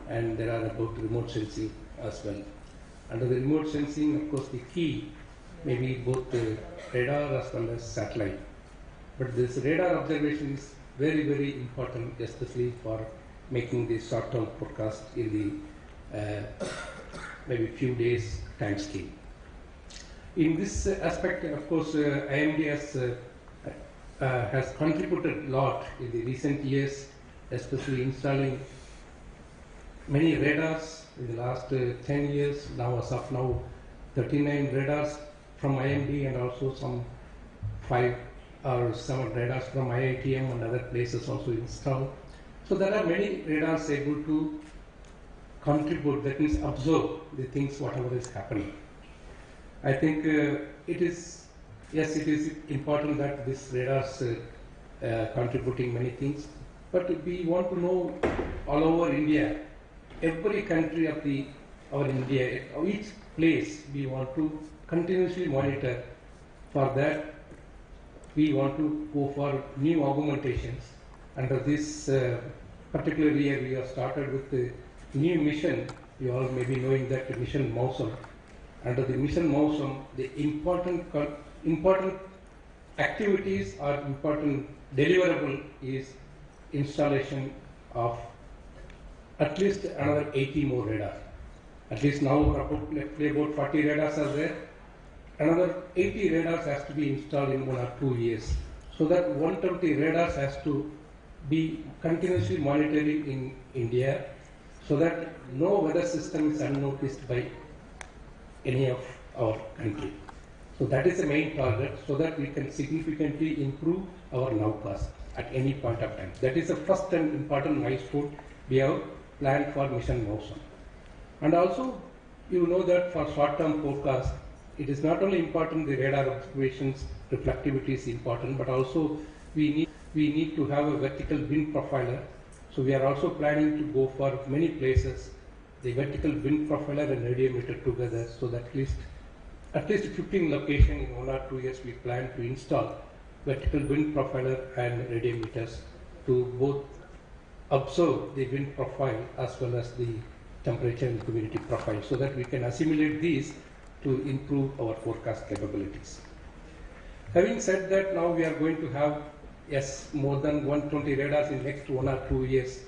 Speaker 10: and there are about remote sensing as well. Under the remote sensing, of course, the key may be both the radar as well as satellite. But this radar observation is very important, especially for making the short-term forecast in the maybe few days time scale. In this aspect, of course, IMD has contributed a lot in the recent years, especially installing many radars in the last 10 years. Now, as of now, 39 radars from IMD and also some 5 or 7 radars from IITM and other places also installed. So there are many radars able to contribute, that means observe the things whatever is happening. I think it is important that this radars contributing many things, but we want to know all over India, every country of our India, each place we want to continuously monitor. For that, we want to go for new augmentations. Under this particular year, we have started with the new mission. You all may be knowing that the mission Mausam. Under the mission Mausam, the important activities or important deliverable is installation of at least another 80 more radars. At least now about 40 radars are there. Another 80 radars has to be installed in 1 or 2 years. So that 120 radars has to be continuously monitoring in India, so that no weather system is unnoticed by any of our country. So that is the main target, so that we can significantly improve our nowcast at any point of time. That is the first and important milestone we have planned for mission Mausam. And also, you know that for short-term forecast, it is not only important the radar observations, reflectivity is important, but also we need to have a vertical wind profiler. So we are also planning to go for many places, the vertical wind profiler and radiometer together, so that at least 15 locations in 1 or 2 years we plan to install vertical wind profiler and radiometers to both observe the wind profile as well as the temperature and humidity profile, so that we can assimilate these to improve our forecast capabilities. Having said that, now we are going to have more than 120 radars in next 1 or 2 years.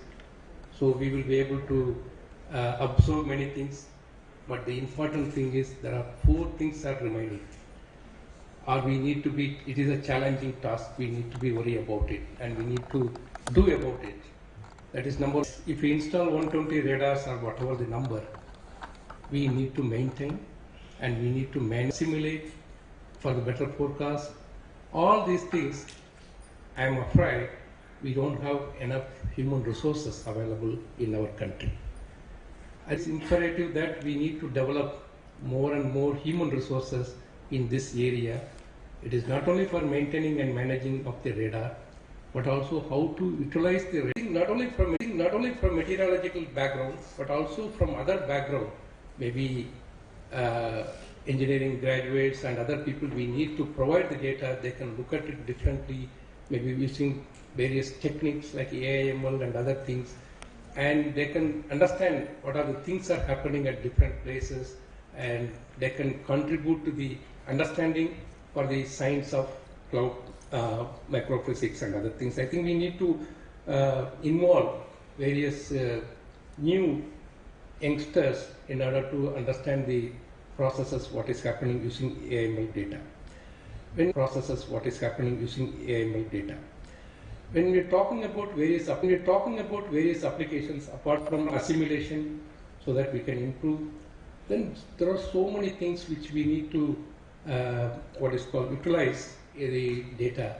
Speaker 10: So we will be able to observe many things, but the important thing is there are 4 things that are remaining. It is a challenging task, we need to be worried about it, and we need to do about it. That is number. If we install 120 radars or whatever the number, we need to maintain and we need to simulate for the better forecast. All these things, I am afraid we don't have enough human resources available in our country. It's imperative that we need to develop more and more human resources in this area. It is not only for maintaining and managing of the radar, but also how to utilize the radar, not only from meteorological background, but also from other background, maybe engineering graduates and other people. We need to provide the data. They can look at it differently, maybe using various techniques like AIML and other things, and they can understand what are the things are happening at different places, and they can contribute to the understanding for the science of cloud microphysics and other things. I think we need to involve various new youngsters in order to understand the processes, what is happening using AIML data. When we're talking about various applications apart from assimilation, so that we can improve, then there are so many things which we need to utilize the data.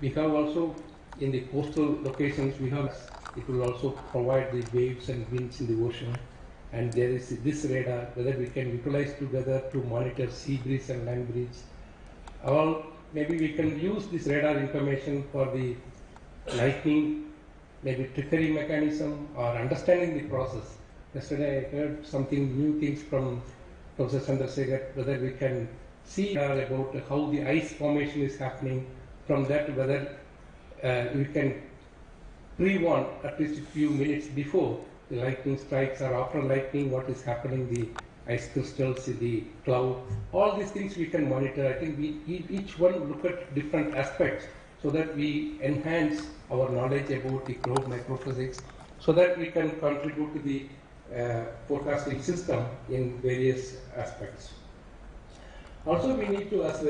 Speaker 10: We have also in the coastal locations, it will also provide the waves and winds in the ocean, and there is this radar whether we can utilize together to monitor sea breeze and land breeze. Or maybe we can use this radar information for the lightning, maybe trickery mechanism, or understanding the process. Yesterday I heard something new things from Professor Chandrasekhar, whether we can see about how the ice formation is happening. From that, whether we can pre-warn at least a few minutes before the lightning strikes, or after lightning, what is happening, the ice crystals in the cloud. All these things we can monitor. I think we each one look at different aspects so that we enhance our knowledge about the cloud microphysics, so that we can contribute to the forecasting system in various aspects. Also, we need to, as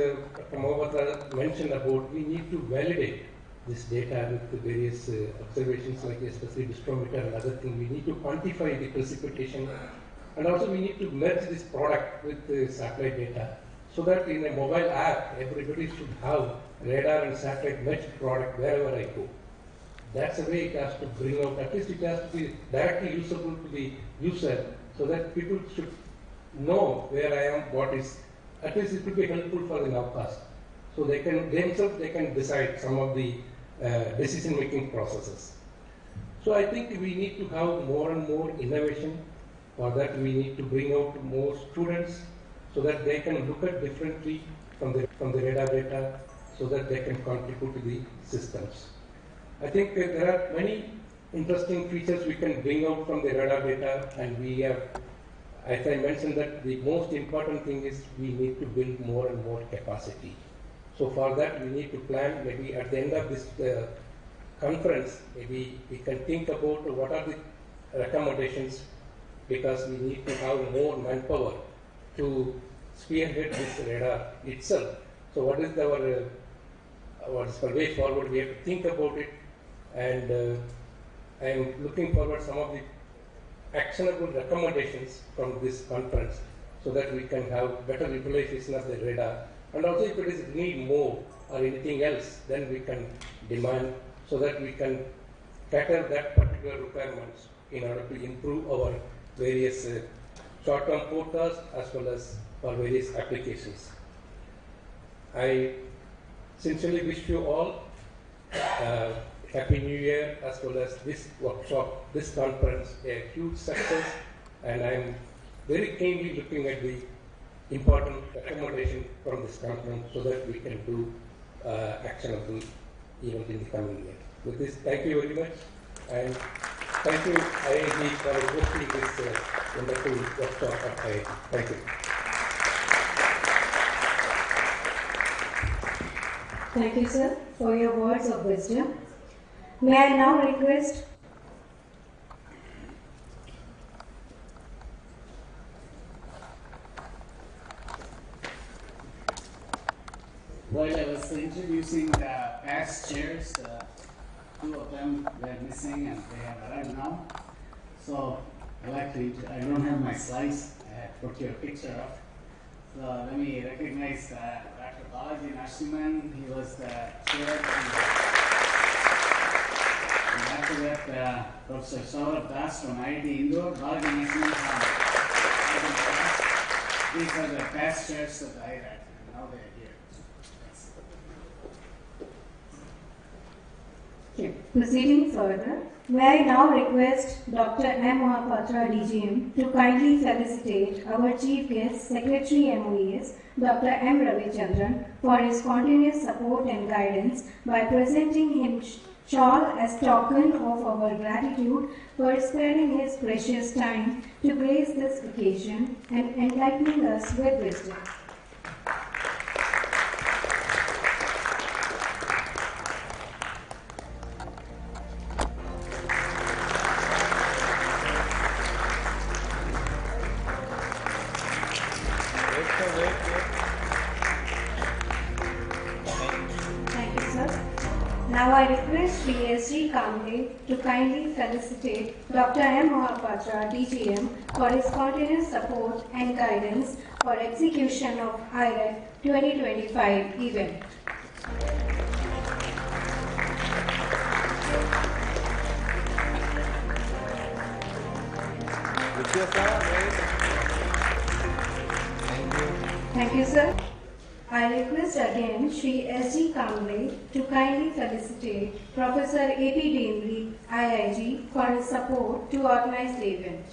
Speaker 10: Pramod mentioned about, we need to validate this data with the various observations, like especially distrometer and other things. We need to quantify the precipitation, and also we need to merge this product with the satellite data, so that in a mobile app, everybody should have radar and satellite merged product wherever I go. That's the way it has to bring out, at least it has to be directly usable to the user, so that people should know where I am, what is, at least it will be helpful for the nowcast. So they can themselves, they can decide some of the decision-making processes. So I think we need to have more and more innovation. For that, we need to bring out more students, so that they can look at differently from the radar data, so that they can contribute to the systems. I think there are many interesting features we can bring out from the radar data, and we have, as I mentioned, that the most important thing is we need to build more and more capacity. So for that, we need to plan, maybe at the end of this conference, maybe we can think about what are the recommendations, because we need to have more manpower to spearhead this radar itself. So what is our way forward? We have to think about it, and I am looking forward to some of the actionable recommendations from this conference, so that we can have better utilization of the radar. And also, if it is need more or anything else, then we can demand, so that we can cater that particular requirements in order to improve our various short-term forecasts as well as for various applications. I sincerely wish you all Happy New Year, as well as this workshop, this conference, a huge success, and I am very keenly looking at the important recommendation from this conference, so that we can do actionable event in the coming year. With this, thank you very much, and thank you IIT for hosting this wonderful workshop at IIT. Thank you.
Speaker 1: Thank you, sir, for your words of wisdom. May I now request
Speaker 4: While I was introducing the past chairs, two of them were missing and they have arrived now. So I don't have my slides, I have put your picture up. So let me recognize Dr. Balaji Narasimhan. He was the chair. And after that, Professor Saurabh Das from IIT Indore. Balaji Narasimhan These are the past chairs of the iRAD, and now they are here.
Speaker 1: Okay. Proceeding further, may I now request Dr. M. Mahapatra, DGM, to kindly felicitate our Chief Guest, Secretary MOES, Dr. M. Ravichandran, for his continuous support and guidance by presenting him shawl as token of our gratitude for sparing his precious time to grace this occasion and enlightening us with wisdom. Thank you, sir. Now I request Sri S.G. Kamble to kindly felicitate Dr. M. Mahapatra, DGM, for his continuous support and guidance for execution of iRAD 2025 event. Thank you, sir. I request again Sri S.G. Kamble to kindly felicitate Professor A.P. Dimri, IIG, for his support to organize the event.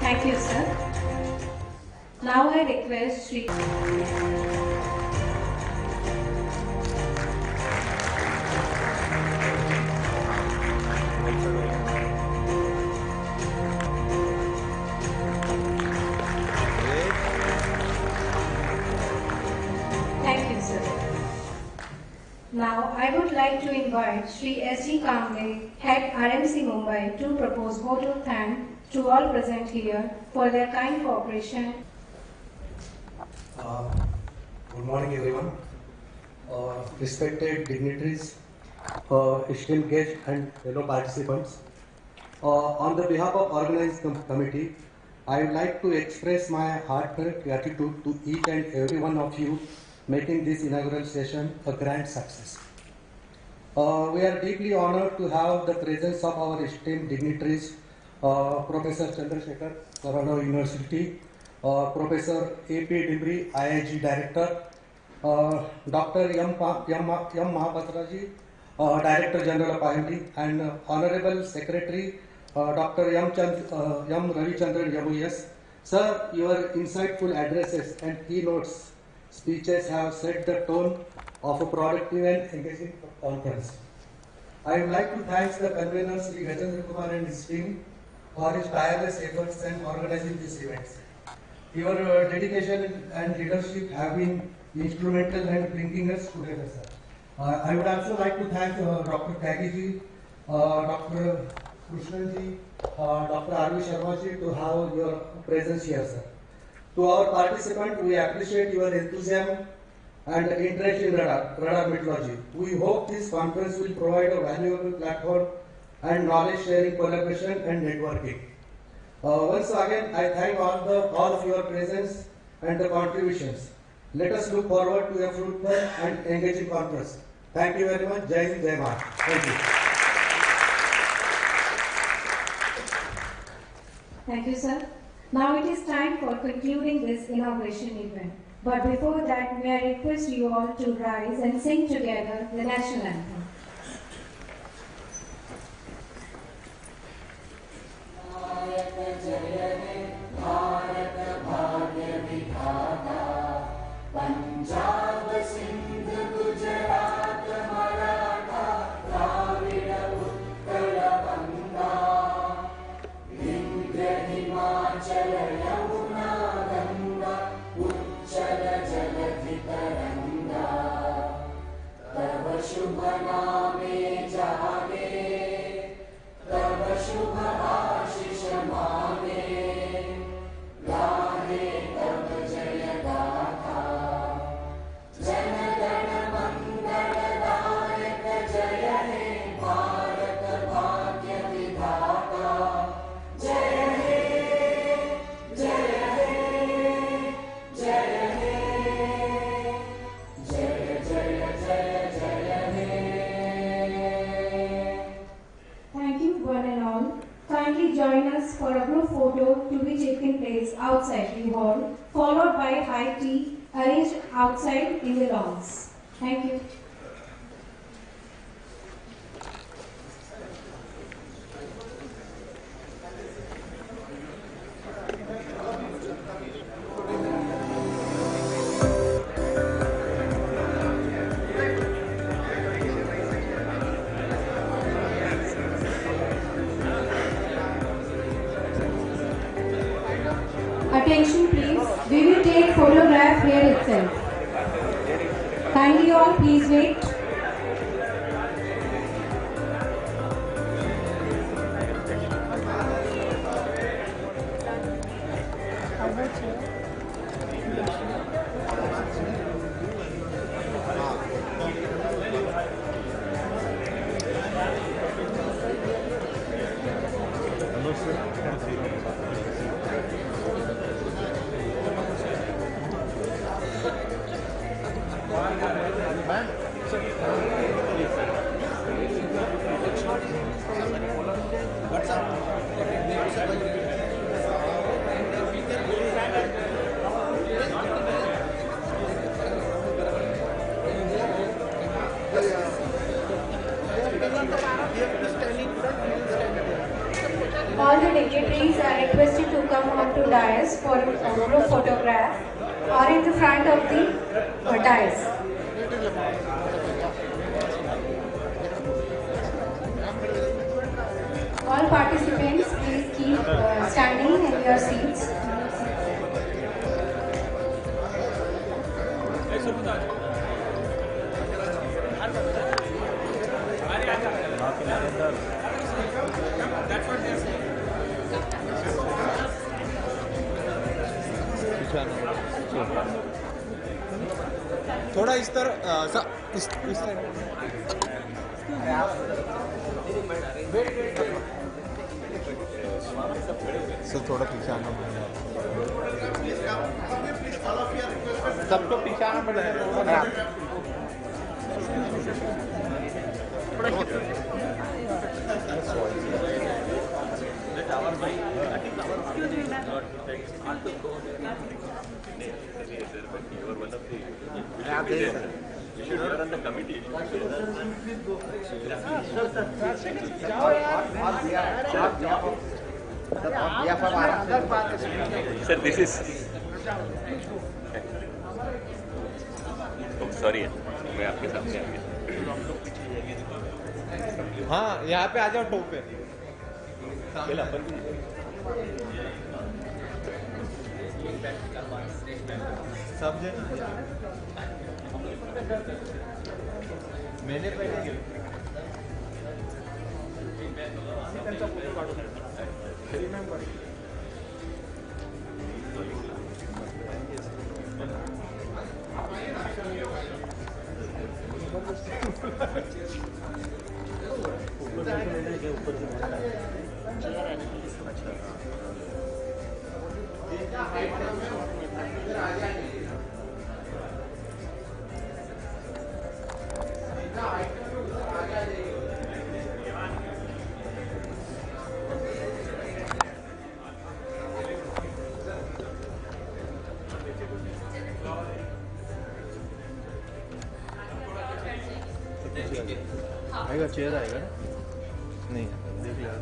Speaker 1: Thank you, sir. Now I request Sri. Thank you, sir. Now I would like to invite Sri S.G. Kamble, Head RMC Mumbai, to propose vote of thanks to all present here for their kind cooperation.
Speaker 11: Good morning, everyone. Respected dignitaries, esteemed guests, and fellow participants. On the behalf of organizing committee, I would like to express my heartfelt gratitude to each and every one of you making this inaugural session a grand success. We are deeply honored to have the presence of our esteemed dignitaries, Professor Chandrasekhar, Colorado University, Professor A.P. Dimri, IIG Director, Dr. M. Mahapatra, Director General of IMD, and Honorable Secretary Dr. M. Ravichandran, MOES. Sir, your insightful addresses and keynotes speeches have set the tone of a productive and engaging conference. I would like to thank the convener, Sri Gajendra Kumar and his team, for his tireless efforts in organizing these events. Your dedication and leadership have been instrumental in bringing us together, sir. I would also like to thank Dr. Tyagi, Dr. Krishnan, Dr. R.V. Sharma to have your presence here, sir. To our participants, we appreciate your enthusiasm and interest in radar meteorology. We hope this conference will provide a valuable platform and knowledge sharing, collaboration, and networking. Once again, I thank all of your presence and the contributions. Let us look forward to a fruitful and engaging conference. Thank you very much. Jai Hind, Jai Bharat. Thank you.
Speaker 1: Thank you, sir. Now it is time for concluding this inauguration event. But before that, may I request you all to rise and sing together the national anthem.
Speaker 12: Shubha
Speaker 1: us for a group photo to be taken place outside the hall, followed by high tea arranged outside in the lawns. Thank you. Attention please, we will take photograph here itself. Kindly all please wait. All the dignitaries are requested to come onto dais for a group photograph or in the front of the dais. All participants, please keep standing in your seats.
Speaker 12: थोड़ा इस तरह इस side sir थोड़ा पीछे आना पड़ेगा सबको पीछे आना पड़ेगा You should not run the committee. Sir, this is. Oh, sorry, मैं आपके सामने आ गया. हाँ, यहाँ पे आ जाओ टॉप पे. सब मैंने पहले आएगा चेयर आएगा नहीं देख लिया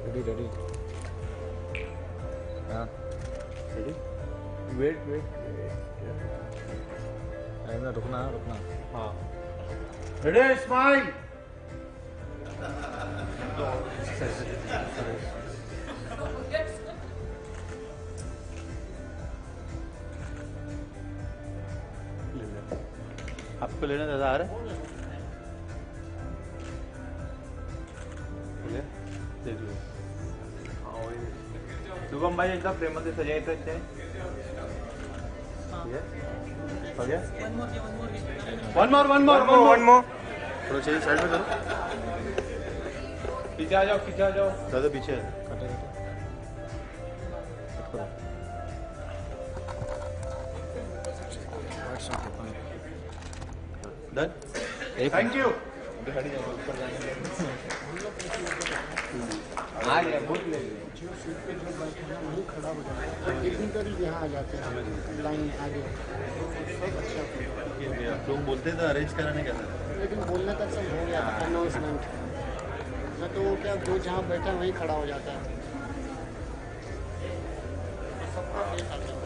Speaker 12: रेडी रेडी हाँ रेडी वेट वेट ना रुकना रुकना हाँ रेडी स्माइल आपको लेना दादा आ रहा है देख लो शुभम भाई एकदा प्रेमाने सजायचं आहे हो गया वन मोर थोड़ा चाहिए साइड में करो पीछे आ जाओ दादा पीछे डन थैंक यू दिहाड़ी जाएंगे ऊपर जाएंगे
Speaker 4: आ गया बहुत ले जो सीट पे जो बैठा है वही खड़ा हो जाता है टेक्निकली यहाँ आ जाते हैं लाइन आगे सब अच्छा
Speaker 12: आप लोग बोलते थे अरेंज कराने का था
Speaker 4: लेकिन बोलने तक सब हो गया अनाउंसमेंट मैं तो वो क्या जो जहाँ बैठा वहीं खड़ा हो जाता है सबका फेस आता है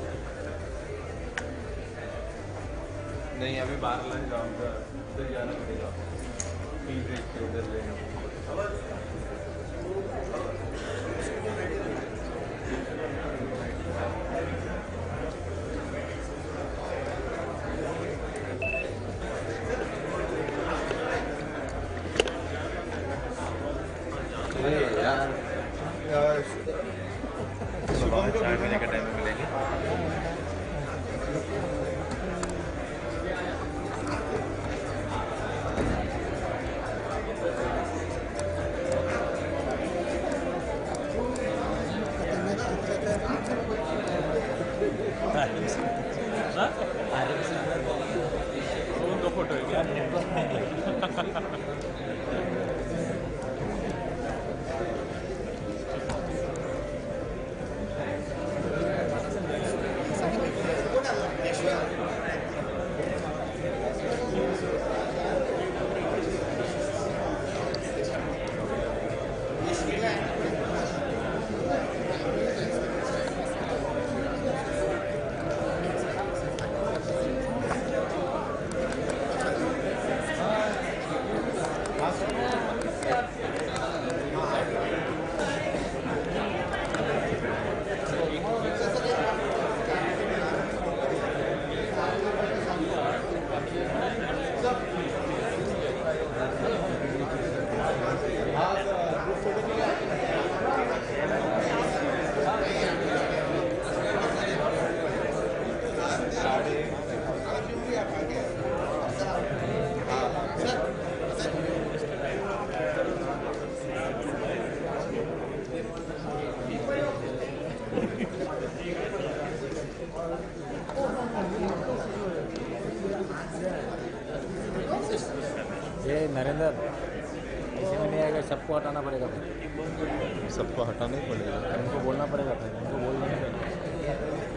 Speaker 12: नहीं अभी बाहर लग जाऊँगा उधर जाना पड़ेगा पी ब्रेक के उधर लेना सुबह 4 बजे का टाइम मिलेंगे दो फोटो है क्या
Speaker 3: ये नरेंद्र ऐसे में नहीं आएगा सबको हटाना पड़ेगा
Speaker 12: सबको हटाना ही पड़ेगा
Speaker 3: उनको बोलना पड़ेगा फिर उनको बोलना नहीं पड़ेगा